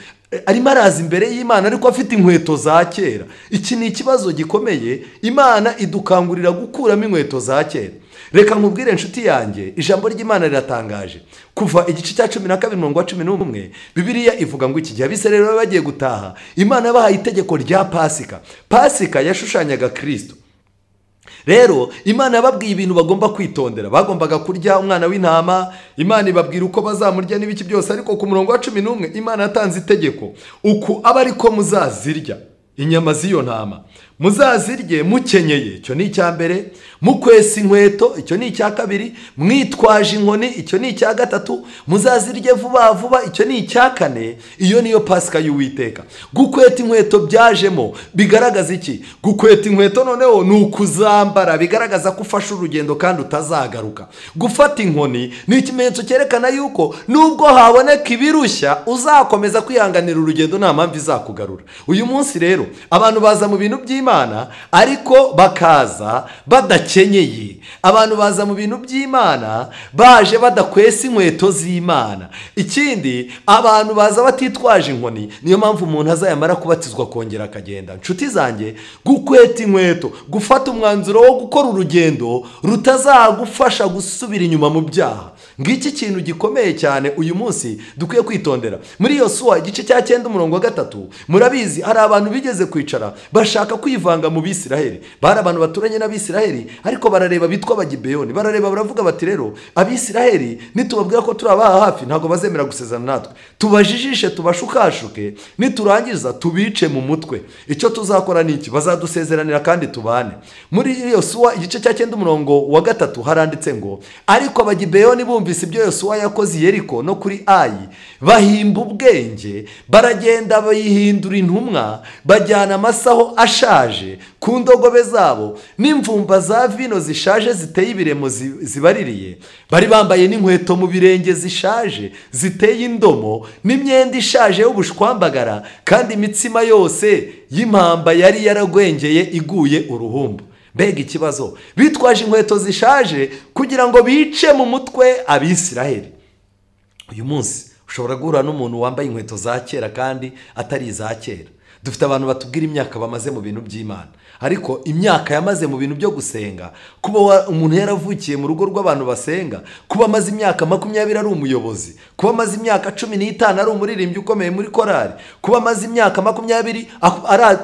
arimo araza imbere y'Imana ariko afite inkweto za kera. Iki ni ikibazo gikomeye. Imana idukangurira gukuramo inkweto za kera. Reka nkubwire inshuti yanjye, ijambo ry'Imana riratangaje. Kuva igice cya 12:11 Bibiliya ivuga ngo iki gihe Abisirayeli baba bagiye gutaha, Imana yabahaye itegeko rya Pasika. Pasika yashushanyaga Kristo. Rero Imana yababwiye ibintu bagomba kwitondera. Bagombaga kurya umwana w'intama, Imana ibabwira uko bazamurya n'ibiki byose, ariko ku murongo wa 11 Imana yatanze itegeko uku aba ariko muzazirya inyama z'iyo ntama. muzazirye mukenyeye, icyo ni icya mbere. Mukwesa inkweto, icyo ni icya kabiri. Mwitwaje inkoni, icyo ni icya gatatu. Muzazirye vuba vuba, icyo ni icya kane. Iyo niyo Pasika y'Uwiteka. Gukweta inkweto byajemo bigaragaza iki? Gukweta inkweto noneho ni ukuzambara, bigaragaza ko ufashe urugendo kandi utazagaruka. Gufata inkoni ni ikimenyetso cyerekana yuko nubwo haboneka ibirushya uzakomeza kwihanganira urugendo, nta mpamvu izakugarura. Uyu munsi rero abantu baza mu bintu by'Imana ariko bakaza badakenyeye. Abantu baza mu bintu by'Imana baje badakwesa inkweto z'Imana. Ikindi, abantu baza batitwaje inkoni. Niyo mpamvu umuntu azayamara kubatizwa kongera akagenda. Nshuti zanjye, gukweta inkweto, gufata umwanzuro wo gukora urugendo rutazagufasha gusubira inyuma mu byaha, ngiki kintu gikomeye cyane uyu munsi dukwiye kwitondera. Muri Yosuwa igice cya 9:3, murabizi hari abantu bigeze kwicara bashaka kwivanga mu Bisiraheli. Bari abantu baturanye n'Abisiraheli ariko barareba bitwa Abagibeyoni. Barareba baravuga bati rero Abisiraheli nitubabwira ko turi abaha hafi ntago bazemera gusezerana natwe. Tubajijishe tubashukashuke, niturangiza tubice mu mutwe. Icyo tuzakora ni iki? Bazadusezeranira kandi tubane. Muri Yosuwa igice cya 9:3 haranditse ngo, ariko Abagibeyoni bumvise ibyo Yosuwa yakoze i Yeriko no kuri Ayi, bahimba ubwenge, baragenda bayihindura intumwa, bajyana amasaho ashaje ku ndogobe zabo n'imvumba za vino zishaje ziteye ibiremo zibaririye. Bari bambaye n'inkweto mu birenge zishaje ziteye indomo n'imyenda ishaje y'ubushwambagara, kandi imitsima yose y'impamba yari yaragwengeye iguye uruhumbu. Mbega ikibazo! Bitwaje inkweto zishaje kugira ngo bice mu mutwe Abisiraheli. Uyu munsi ushobora guhura n'umuntu wambaye inkweto za kera kandi atari iza kera. Dufite abantu batubwira imyaka bamaze mu bintu by'Imana, ariko imyaka yamaze mu bintu byo gusenga, kuba umuntu yaravukiye mu rugo rw'abantu basenga, kuba amaze imyaka 20 ari umuyobozi, kuba amaze imyaka 15 ari umuririmbyi ukomeye muri korali, kuba amaze imyaka 20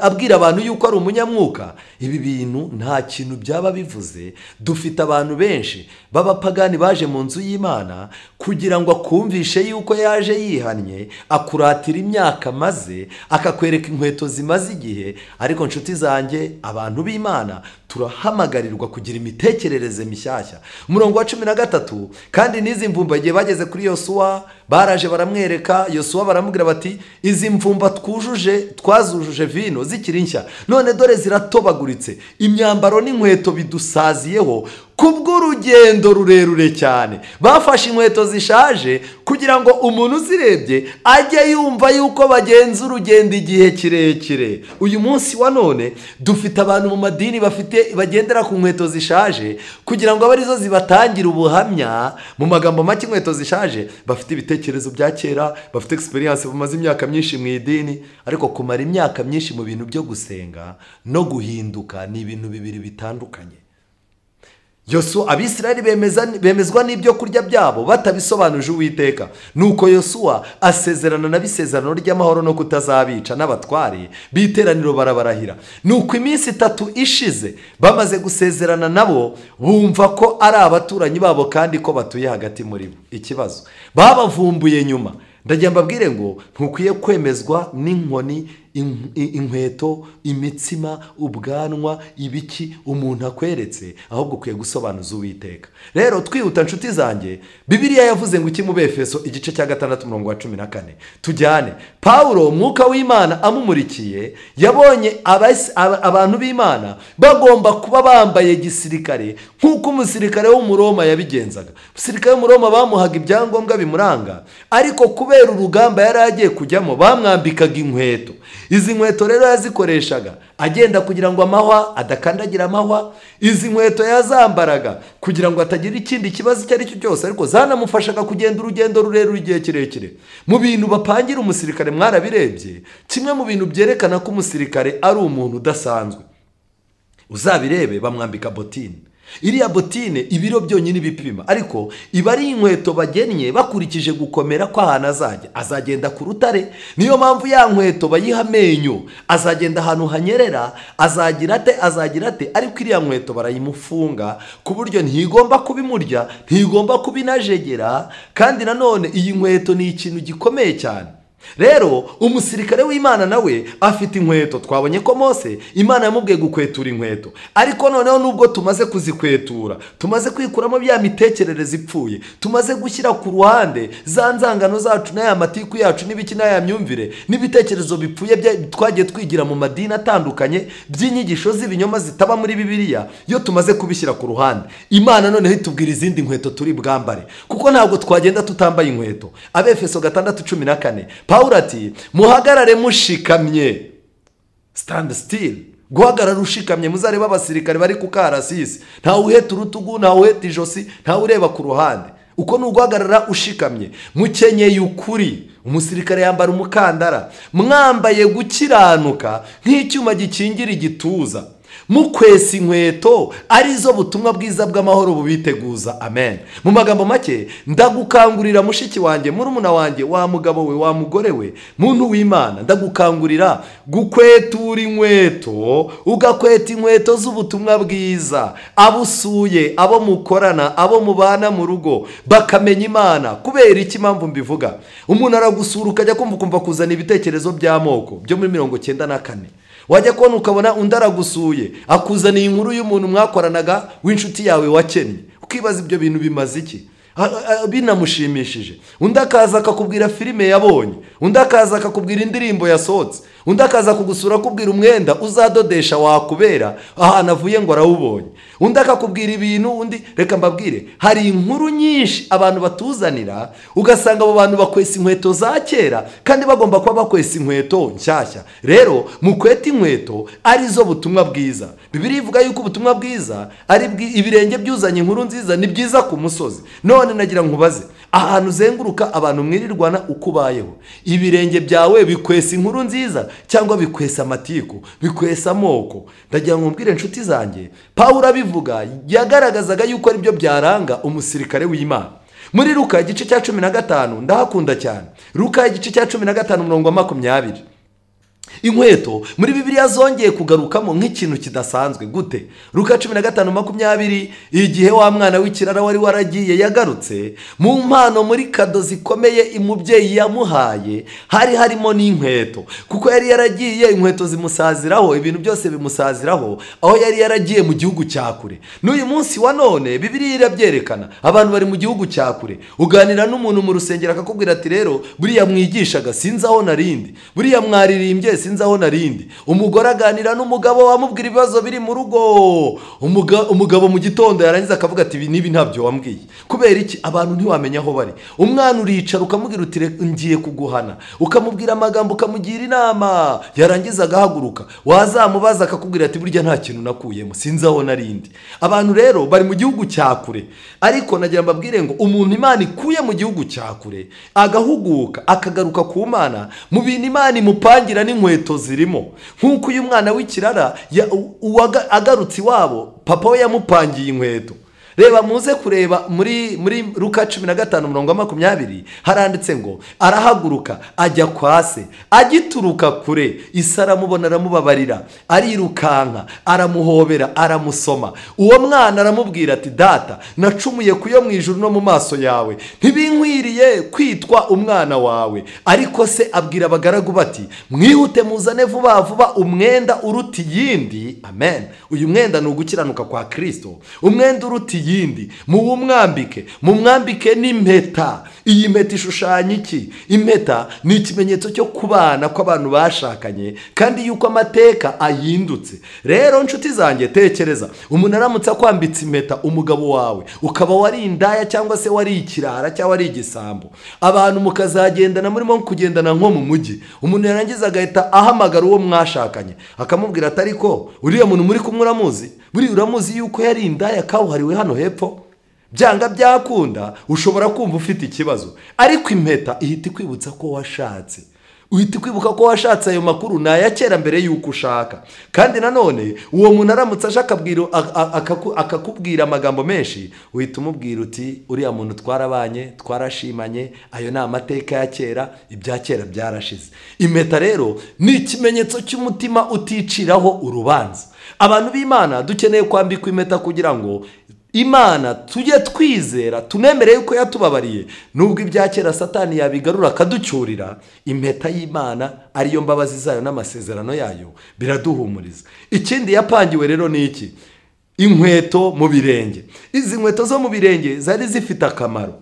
abwira abantu yuko ari umunyamwuka, ibi bintu nta kintu byaba bivuze. Dufite abantu benshi b'abapagani baje mu nzu y'Imana kugira ngo akumvishe yuko yaje yihannye, akuratira imyaka maze, akakwereka inkweto zimaze igihe. Ariko nshuti zanjye, abantu b'Imana turahamagarirwa kugira imitekerereze mishyashya. Umurongo wa 13, kandi n'izi mvumba igihe bageze kuri Yosuwa baraje baramwereka. Yosuwa baramubwira bati, izi mvumba twazujuje vino zikiri nshya, none dore ziratobaguritse, imyambaro n'inkweto bidusaziyeho kubw'urugendo rurerure cyane. Bafashe inkweto zishaje kugira ngo umuntu uzirebye ajye yumva yuko bagenza urugendo igihe kirekire. Uyu munsi wa none dufite abantu mu madini bagendera ku nkweto zishaje kugira ngo abarizo zibatangira ubuhamya. Mu magambo make, inkweto zishaje bafite ibitekerezo bya kera, bafite experience, bamaze imyaka myinshi mu idini, ariko kumara imyaka myinshi mu bintu byo gusenga no guhinduka ni ibintu bibiri bitandukanye. Yosuwa, Abisiraheli bemezwa n'ibyo kurya byabo batabisobanuje Uwiteka. Nuko Yosuwa asezerana n'abisezerano ry'amahoro no kutazabica n'abatware b'iteraniro barabarahira. Nuko iminsi 3 ishize bamaze gusezerana nabo, bumva ko ari abaturanyi babo kandi ko batuye hagati muri bo. Ikibazo, babavumbuye nyuma. Ndagira mbabwire ngo ntukwiye kwemezwa n'inkoni, inkweto, imitsima, ubwanwa, ibiki umuntu akweretse, ahubwo ukwiye gusobanuza Uwiteka. Rero twihuta nshuti zanjye, Bibiliya yavuze ngo iki mu Befeso igice cya 6:14. Tujyane. Paulo, umwuka w'Imana amumurikiye, yabonye abantu b'Imana bagomba kuba bambaye gisirikare nk'uko umusirikare w'Umuroma yabigenzaga. Umusirikare w'Umuroma bamuhaga ibyangombwa bimuranga, ariko kubera urugamba yari agiye kujyamo bamwambikaga inkweto. Izi nkweto rero yazikoreshaga agenda kugira ngo amahwa adakandagira amahwa. Izi nkweto yazambaraga kugira ngo atagira ikindi kibazo icyo ari cyo cyose, ariko zanamufashaga kugenda urugendo rurerure igihe kirekire. Mu bintu bapangira umusirikare mwarabirebye, kimwe mu bintu byerekana ko umusirikare ari umuntu udasanzwe, uzabirebe bamwambika botine. Iriya botine ibiro byonyine bipima, ariko iba ari inkweto bagennye bakurikije gukomera kw'ahantu azajya. Azagenda ku rutare, niyo mpamvu ya nkweto bayiha amenyo. Azagenda ahantu hanyerera, azagira ate, ariko iriya nkweto barayimufunga ku buryo ntigomba kubimurya, ntigomba kubinajegera. Kandi nanone iyi nkweto ni ikintu gikomeye cyane. rero umusirikare w'Imana nawe afite inkweto. Twabonye ko Mose Imana yamubwiye gukwetura inkweto, ariko noneho nubwo tumaze kuzikwetura, tumaze kwikuramo bya mitekerereze ipfuye, tumaze gushyira ku ruhande za nzangano zacu n'aya matiku yacu n'ibiki n'aya myumvire n'ibitekerezo bipfuye twagiye twigira mu madini atandukanye by'inyigisho z'ibinyoma zitaba muri Bibiliya, iyo tumaze kubishyira ku ruhande, Imana noneho itubwira izindi nkweto turi bwambare, kuko ntabwo twagenda tutambaye inkweto. Abefeso 6:14 Pawulo ati muhagarare mushikamye, stand still, guhagarara ushikamye. Muzareba abasirikare bari ku karasisi, ntawe uheta urutugu, ntawe uheta ijosi, ntawe ureba ku ruhande. Uko ni uguhagarara ushikamye. Mukenyeye ukuri, umusirikare yambara umukandara, mwambaye gukiranuka nk'icyuma gikingira igituza, mukwesa inkweto arizo butumwa bwiza bw'amahoro bubiteguza. Amen. Mu magambo make, ndagukangurira mushiki wanjye, murumuna wanjye, wa mugabo we, wa mugore we, muntu w'Imana, ndagukangurira gukwetura inkweto, ugakweta inkweto z'ubutumwa bwiza. Abusuye, abo mukorana, abo mubana mu rugo bakamenya Imana. Kubera iki mpamvu mbivuga? Umuntu aragusura ukajya kumva kuzana ibitekerezo by'amoko byo muri 94, wajya kubona ukabona undi aragusuye akuzaniye inkuru y'umuntu mwakoranaga w'inshuti yawe wakennye, ukibaza ibyo bintu bimaze iki? Binamushimishije. Undi akaza akakubwira filime yabonye, undi akaza akakubwira indirimbo yasohotse, undi akaza kugusura akubwira umwenda uzadodesha wakubera ahantu avuye ngo arawubonye, undi akakubwira ibintu. Undi, reka mbabwire, hari inkuru nyinshi abantu batuzanira, ugasanga abo bantu bakwesa inkweto za kera kandi bagomba kuba bakwesa inkweto nshyashya. Rero mukweta inkweto arizo butumwa bwiza. Bibiliya ivuga yuko ubutumwa bwiza ari ibirenge byuzanye inkuru nziza, ni byiza ku musozi. None nagira nkubaze, ahantu uzenguruka abantu mwirirwana uko ubayeho, ibirenge byawe bikwesa inkuru nziza cyangwa bikwesa amatiku, bikwesa amoko? Ndagira ngo mbwire inshuti zanjye, Pawulo abivuga yagaragazaga yuko ari byo byaranga umusirikare w'Imana. Muri Luka igice cya 15 ndahakunda cyane. Luka igice cya 15:20. Inkweto muri Bibiliya zongeye kugarukamo nk'ikintu kidasanzwe. Gute? Luka 15:20, igihe wa mwana w'ikirara wari waragiye yagarutse, mu mpano muri kado zikomeye umubyeyi yamuhaye hari harimo n'inkweto, kuko yari yaragiye inkweto zimusaziraho, ibintu byose bimusaziraho, aho yari yaragiye mu gihugu cya kure. N'uyu munsi wa none Bibiliya irabyerekana, abantu bari mu gihugu cya kure. Uganira n'umuntu mu rusengero akakubwira ati rero buriya mwigishaga sinzi aho narindi, buriya mwaririmbye sinzi aho narindi. Umugore aganira n'umugabo wamubwira ibibazo biri mu rugo, umugabo mu gitondo yarangiza akavuga ati nibi ntabyo wambwiye. Kubera iki? Abantu ntiwamenya aho bari. Umwana uricara ukamubwira uti ngiye kuguhana, ukamubwira amagambo, ukamugira inama, yarangiza agahaguruka, wazamubaza akakubwira ati burya nta kintu nakuyemo, sinzi aho narindi. Abantu rero bari mu gihugu cya kure, ariko nagira mbabwire ngo umuntu Imana ikuye mu gihugu cya kure agahuguka akagaruka ku Mana, mu bintu Imana imupangira n'inkweto zirimo. Nk'uko uyu mwana w'ikirara agarutse iwabo, papa we yamupangiye inkweto. Reba muze kureba muri Luka 15:20 haranditse ngo arahaguruka ajya kwa se, agituruka kure Isi aramubona, aramubabarira, arirukanka, aramuhobera, aramusoma. Uwo mwana aramubwira ati data, nacumuye kuyo mu ijuru no mu maso yawe, ntibinkwiriye kwitwa umwana wawe. Ariko se abwira abagaragu bati mwihute muzane vuba vuba umwenda uruta iyindi. Amen. Uyu mwenda ni ugukiranuka kwa Kristo, umwenda uruta yindi, mumwambike n'impeta. Iyi mpeta ishushanya iki? Impeta ni ikimenyetso cyo kubana kw'abantu bashakanye kandi yuko amateka ahindutse. Rero nshuti zanjye, tekereza, umuntu aramutse akwambitse impeta umugabo wawe, ukaba wari indaya cyangwa se wari ikirara cyangwa wari igisambo, abantu mukazagendana murimo kugendana nko mu mujyi, umuntu yarangiza agahita ahamagara uwo mwashakanye akamubwira ati ariko uriya muntu muri kumwe uramuzi? Buri uramuzi yuko yari indaya kabuhariwe hano hepfo? Byanga byakunda ushobora kumva ufite ikibazo, ariko impeta ihita ikwibutsa ko washatse. Uhita kwibuka ko washatse ayo makuru naya kera mbere yuko ushaka. Kandi nanone uwo muntu aramutse ashaka akakubwira amagambo menshi, uhita umubwira uti uriya muntu twarabanye, twarashimanye, ayo ni amateka ya kera, ibya kera byarashize. Impeta rero ni ikimenyetso cy'umutima uticiraho urubanza. Abantu b'Imana dukeneye kwambikwa impeta kugira ngo Imana tujye twizera tunemere yuko yatubabariye, nubwo ibya kera Satani yabigarura akaducyurira, impeta y'Imana ariyo mbabazi zayo n'amasezerano yayo biraduhumuriza. Ikindi yapangiwe rero ni iki? Inkweto mu birenge. Izi nkweto zo mu birenge zari zifite akamaro.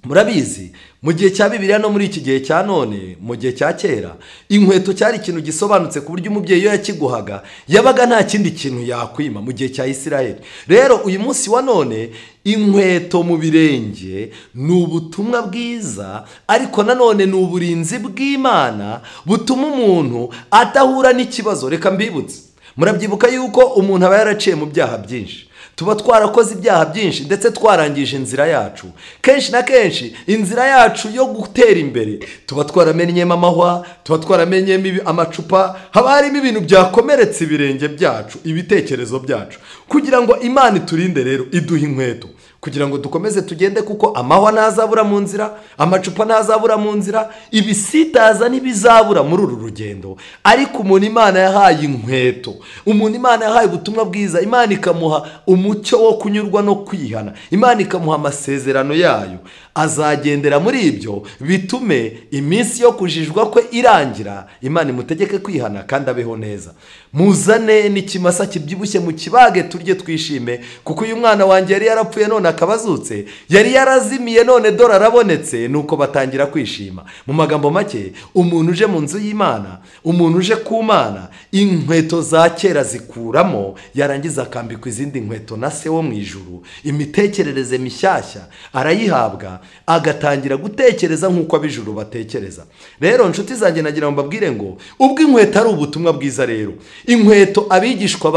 Murabizi mu gihe cya Bibiliya no muri iki gihe cya none, mu gihe cya kera, inkweto cyari ikintu gisobanutse ku buryo umubyeyi iyo yakiguhaga yabaga nta kindi kintu yakwima mu gihe cya Isiraheli. Rero uyu munsi wa none inkweto mu birenge ni ubutumwa bwiza, ariko nanone ni uburinzi bw'Imana butuma umuntu atahura n'ikibazo. Reka mbibutse, murabyibuka yuko umuntu aba yaraciye mu byaha byinshi, tuba twarakoze ibyaha byinshi ndetse twarangije inzira yacu. Kenshi na kenshi inzira yacu yo gutera imbere tuba twaramenyemo amahwa, tuba twaramenyemo amacupa, haba harimo ibintu byakomeretse ibirenge byacu, ibitekerezo byacu. Kugira ngo Imana iturinde rero iduha inkweto kugira ngo dukomeze tugende, kuko amahwa ntazabura mu nzira, amacupa ntazabura mu nzira, ibisitaza ntibizabura muri uru rugendo. Ariko umuntu Imana yahaye inkweto, umuntu Imana yahaye ubutumwa bwiza, Imana ikamuha umucyo wo kunyurwa no kwihana, Imana ikamuha amasezerano yayo, azagendera muri ibyo bitume iminsi yo kujijwa kwe irangira, Imana imutegeke kwihana kandi abeho neza. Muzane n'ikimasa kibyibushye mu kibage turye twishime, kuko uyu mwana wanjye yari yarapfuye none akabazutse, yari yarazimiye none dore arabonetse. Nuko batangira kwishima. Mu magambo make, umuntu uje mu nzu y'Imana, umuntu uje ku Mana, inkweto za kera zikuramo, yarangiza akambikwa izindi nkweto na se wo mu ijuru, imitekerereze mishyashya arayihabwa, agatangira gutekereza nk'uko ab'ijuru batekereza. Rero nshuti zanjye, nagira ngo mbabwire ngo ubwo inkweto ari ubutumwa bwiza, rero inkweto abigishwa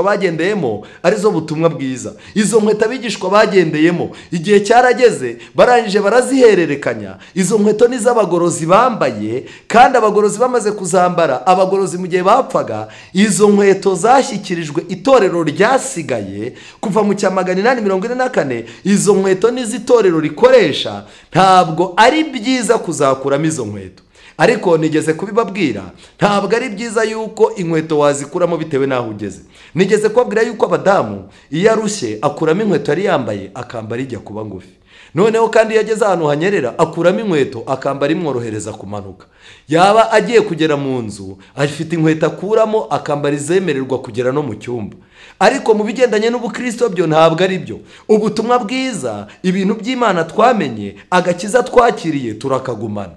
bagendeyemo arizo butumwa bwiza. Izo nkweto abigishwa bagendeyemo igihe cyarageze, barangije barazihererekanya. Izo nkweto ni z'abagorozi bambaye, kandi abagorozi bamaze kuzambara, abagorozi mu gihe bapfaga, izo nkweto zashyikirijwe itorero ryasigaye kuva mu cya 844. Izo nkweto n'izitorero rikoresha. Ntabwo ari byiza kuzakuramo izo nkweto, ariko nigeze kubibabwira, ntabwo ari byiza yuko inkweto wazikuramo bitewe n'aho ugeze. Nigeze kubabwira yuko abadamu iyo arushye akuramo inkweto yari yambaye akambara ijya kuba ngufi. Noneho kandi iyo ageze ahantu hanyerera akuramo inkweto akambara imworohereza kumanuka. Yaba agiye kugera mu nzu afite inkweto akuramo akambara izemererwa kugera no mu cyumba. Ariko mu bigendanye n'ubukristo byo ntabwo ari byo. Ubutumwa bwiza, ibintu by'Imana twamenye, agakiza twakiriye turakagumana.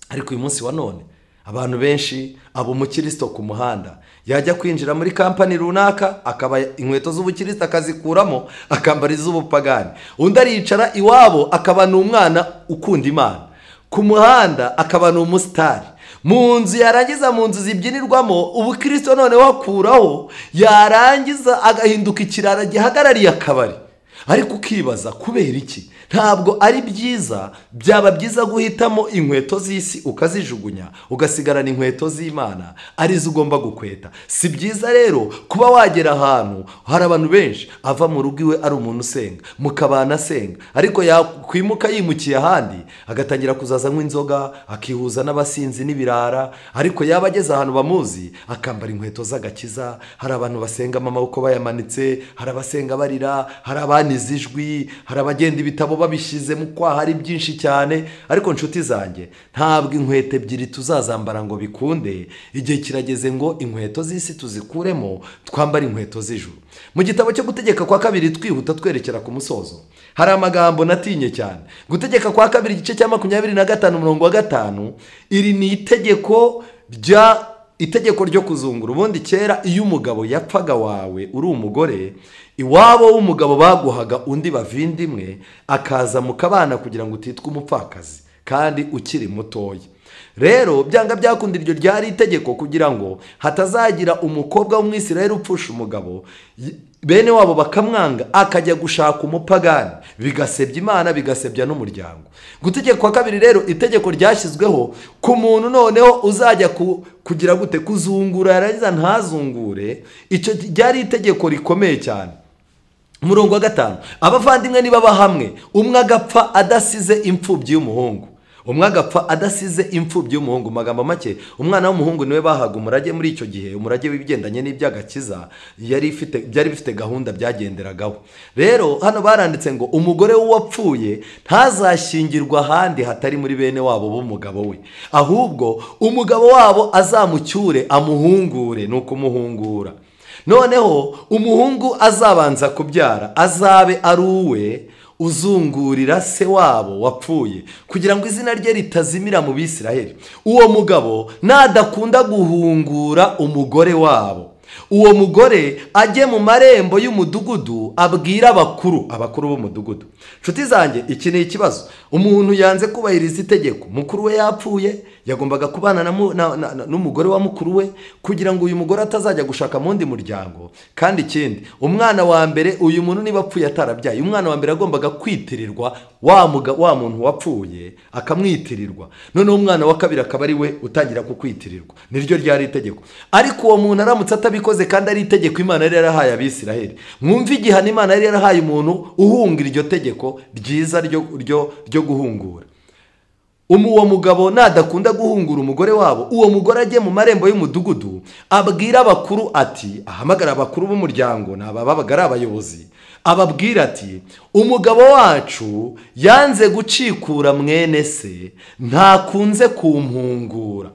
Ariko uyu munsi wa none abantu benshi, abo umukristo ku muhanda yajya kwinjira muri kampani runaka, akaba inkweto z'ubukristo akazikuramo akambara iz'ubupagani. Undi aricara iwabo akaba ni umwana ukunda Imana, ku muhanda akaba ni umusitari. Mu nzu yarangiza, mu nzu zibyinirwamo ubukristo none wakuraho, yarangiza agahinduka ikirara gihagarariye akabari. Ariko ukibaza kubera iki? Ntabwo ari byiza. Byaba byiza guhitamo inkweto z'isi ukazijugunya, ugasigarana inkweto z'Imana arizo ugomba gukweta. Si byiza rero kuba wagera ahantu hari abantu benshi, ava mu rugo iwe ari umuntu usenga, mukabana asenga, ariko yakwimuka yimukiye ahandi agatangira kuzaza nk'inzoga, akihuza n'abasinzi n'ibirara. Ariko yaba ageze ahantu bamuzi akambara inkweto z'agakiza. Hari abantu basenga amaboko bayamanitse, hari abasenga barira, hari abaniza ijwi, hari abagenda ibitabo babishyize mu kwaha, ari byinshi cyane. Ariko nshuti zanjye, ntabwo inkweto ebyiri tuzazambara ngo bikunde. Igihe kirageze ngo inkweto z'isi tuzikuremo, twambare inkweto z'ijuru. Mu gitabo cyo Gutegeka kwa kabiri, twihuta twerekera ku musozo, hari amagambo natinye cyane. Gutegeka kwa kabiri igice cya 25 umurongo wa 5, iri ni itegeko ryo kuzungura. Ubundi kera iyo umugabo yapfaga wawe uri umugore, iwabo w'umugabo baguhaga undi bavindimwe akaza mukabana kugira ngo utitwe umupfakazi kandi ukiri mutoya. Rero byanga byakunda iryo ryari itegeko kugira ngo hatazagira umukobwa w'umwisirayeli upfusha umugabo, bene wabo bakamwanga akajya gushaka umupagani, bigasebya Imana, bigasebya n'umuryango. Gutegeka kwa kabiri rero itegeko ryashyizweho ku muntu noneho uzajya kugira gute, kuzungura yarangiza ntazungure. Icyo ryari itegeko rikomeye cyane. Umurongo wa 5, abavandimwe nibaba hamwe, umwe agapfa adasize imfubyi y'umuhungu, umwe agapfa adasize imfubyi y'umuhungu. Mu magambo make, umwana w'umuhungu niwe bahaga umurage muri icyo gihe, umurage w'ibigendanye n'iby'agakiza byari bifite gahunda byagenderagaho. Rero hano baranditse ngo umugore w'uwapfuye ntazashyingirwa ahandi hatari muri bene wabo b'umugabo we, ahubwo umugabo wabo azamucyure amuhungure, ni ukumuhungura. Noneho umuhungu azabanza kubyara azabe ari uwe uzungurira se wabo wapfuye, kugira ngo izina rye ritazimira mu Bisiraheli. Uwo mugabo nadakunda guhungura umugore wabo, uwo mugore ajye mu marembo y'umudugudu abwira abakuru b'umudugudu. Nshuti zanjye, iki ni ikibazo. Umuntu yanze kubahiriza itegeko, mukuru we yapfuye, yagombaga kubana n'umugore wa mukuru we kugira ngo uyu mugore atazajya gushaka mu wundi muryango. Kandi ikindi, umwana wa mbere, uyu muntu niba apfuye atarabyaye, umwana wa mbere agombaga kwitirirwa wa muntu wapfuye, akamwitirirwa. Noneho umwana wa kabiri akaba ari we utangira kukwitirirwa. Niryo ryari itegeko. Ariko uwo muntu aramutse atabikoze kandi ari itegeko Imana yari yarahaye Abisiraheli, mwumve igihano Imana yari yarahaye umuntu uhungira iryo tegeko ryiza ryo guhungura. Uwo mugabo nadakunda guhungura umugore wabo, uwo mugore ajye mu marembo y'umudugudu abwira abakuru ati, ahamagara abakuru b'umuryango, babaga ari abayobozi, ababwira ati, umugabo wacu yanze gucikura mwene se, ntakunze kumpungura.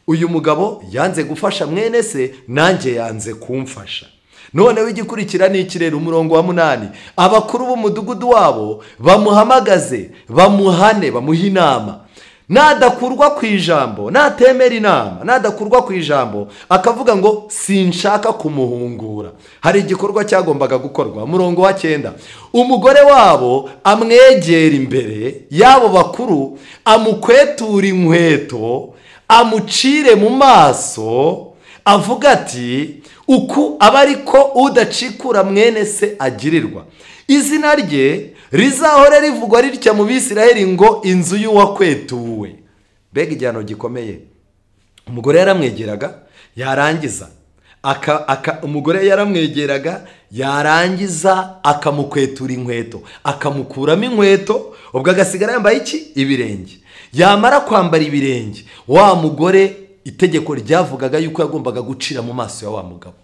Uyu mugabo yanze gufasha mwene se, nanjye yanze kumfasha. Noneho igikurikira ni ikirere, umurongo wa 8. Abakuru b'umudugudu wabo bamuhamagaze, bamuhane, bamuha inama. Nadakurwa ku ijambo, natemera inama, nadakurwa ku ijambo, akavuga ngo sinshaka kumuhungura, hari igikorwa cyagombaga gukorwa. Umurongo wa 9. Umugore wabo amwegera imbere y'abo bakuru, amukwetura inkweto, amucire mu maso, avuga ati, uku aba ariko udacikura mwene se agirirwa. Izina rye rizahore rivugwa ritya mu Bisiraheli ngo inzu y'uwakwetuwe. Mbega igihano gikomeye. Umugore yaramwegeraga, yarangiza akamukwetura inkweto, akamukuramo inkweto, ubwo agasigara yambaye iki? Ibirenge. Yamara kwambara ibirenge, wa mugore itegeko ryavugaga yuko yagombaga gucira mu maso ya wa mugabo.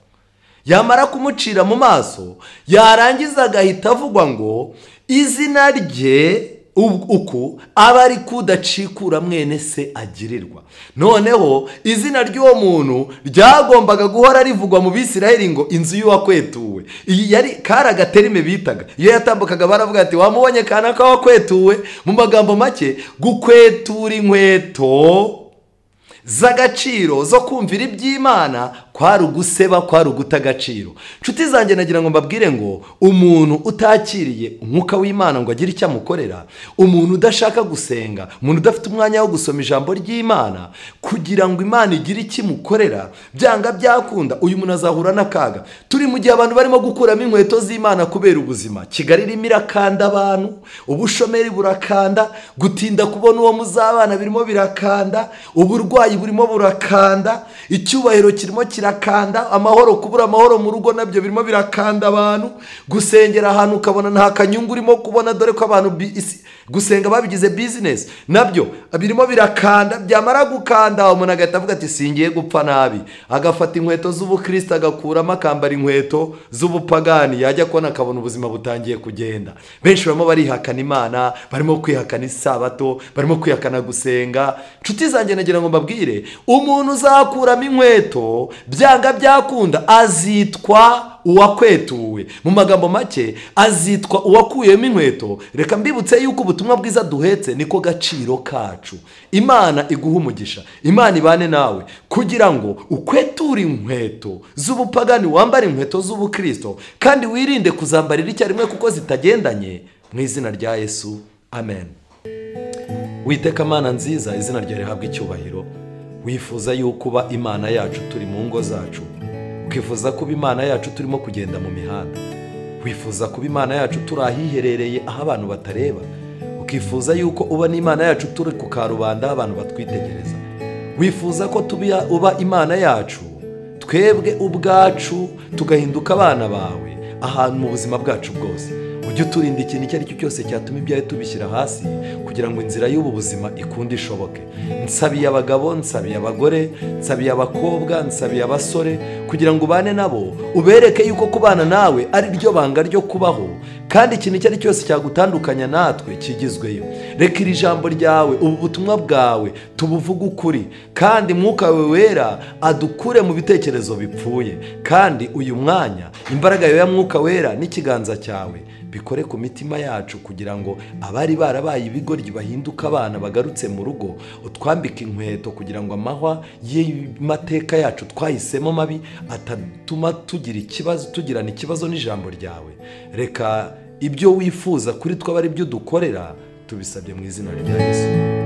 Yamara kumucira mu maso, yarangiza agahita avugwa ngo izina rye uku aba ari kudacikura mwene se agirirwa. Noneho izina ry'uwo muntu ryagombaga guhora rivugwa mu Bisiraheli ngo inzu y'uwakwetuwe. Iyi yari karagaterime bitaga, iyo yatambukaga baravuga ati, wamubonye kanaka wakwetuwe. Mu magambo make, gukwetura inkweto z'agaciro zo kumvira iby'Imana kwari uguseba, kwari uguta agaciro. Nshuti zanjye, nagira ngo mbabwire ngo umuntu utakiriye umwuka w'Imana ngo agire icyo amukorera, umuntu udashaka gusenga, umuntu udafite umwanya wo gusoma ijambo ry'Imana kugira ngo Imana igire icyo imukorera, byanga byakunda uyu muntu azahura n'akaga. Turi mu gihe abantu barimo gukuramo inkweto z'Imana kubera ubuzima. Kigali irimo irakanda abantu, ubushomeri burakanda, gutinda kubona uwo muzabana birimo birakanda, uburwayi burimo burakanda, icyubahiro kirimo kirakanda, amahoro, kubura amahoro mu rugo nabyo birimo birakanda abantu, gusengera ahantu ukabona nta kanyungu urimo kubona, dore ko abantu gusenga babigize business, nabyo birimo birakanda. Byamara gukanda umuntu agahita avuga ati, singiye gupfa nabi, agafata inkweto z'ubukristo agakuramo akambara inkweto z'ubupagani, yajya kubona akabona ubuzima butangiye kugenda. Benshi barimo barihakana Imana, barimo kwihakana isabato, barimo kwihakana gusenga. Nshuti zanjye, nagira ngo mbabwire, umuntu uzakuramo inkweto byanga byakunda azitwa uwakwetuwe. Mu magambo make, azitwa uwakuyemo inkweto. Reka mbibutse yuko ubutumwa bwiza duhetse niko gaciro kacu. Imana iguha umugisha, Imana ibane nawe kugira ngo ukweture inkweto z'ubupagani, wambare inkweto z'ubukristo, kandi wirinde kuzambarira icyarimwe kuko zitagendanye. Mu izina rya Yesu, amen. Witeka Mana nziza, izina ryawe rihabwe icyubahiro. Wifuza yuko uba Imana yacu turi mu ngo zacu, ukifuza kuba Imana yacu turimo kugenda mu mihanda, wifuza kuba Imana yacu turi ahiherereye aho abantu batareba, ukifuza yuko uba n'Imana yacu turi ku karubanda aho abantu batwitegereza. Wifuza ko uba Imana yacu twebwe ubwacu tugahinduka abana bawe ahantu mu buzima bwacu bwose. ujye uturinda ikintu icyo ari cyo cyose cyatuma ibyawe tubishyira hasi, kugira ngo inzira y'ubu buzima ikunde ishoboke. Nsabiye abagabo, nsabiye abagore, nsabiye abakobwa, nsabiye abasore, kugira ngo ubane nabo, ubereke yuko kubana nawe ari ryo banga ryo kubaho, kandi ikintu icyo ari cyose cyagutandukanya natwe kigizweyo. Reka iri jambo ryawe, ubu butumwa bwawe tubuvuge ukuri, kandi Mwuka wawe wera adukure mu bitekerezo bipfuye. Kandi uyu mwanya imbaraga yawe ya Mwuka wera n'ikiganza cyawe bikore ku mitima yacu, kugira ngo abari barabaye ibigoryi bahinduka abana bagarutse mu rugo. Utwambike inkweto kugira ngo amahwa y'amateka yacu twahisemo mabi atatuma tugirana ikibazo n'ijambo ryawe. Reka ibyo wifuza kuri twe ari byo dukorera, tubisabye mu izina rya Yesu.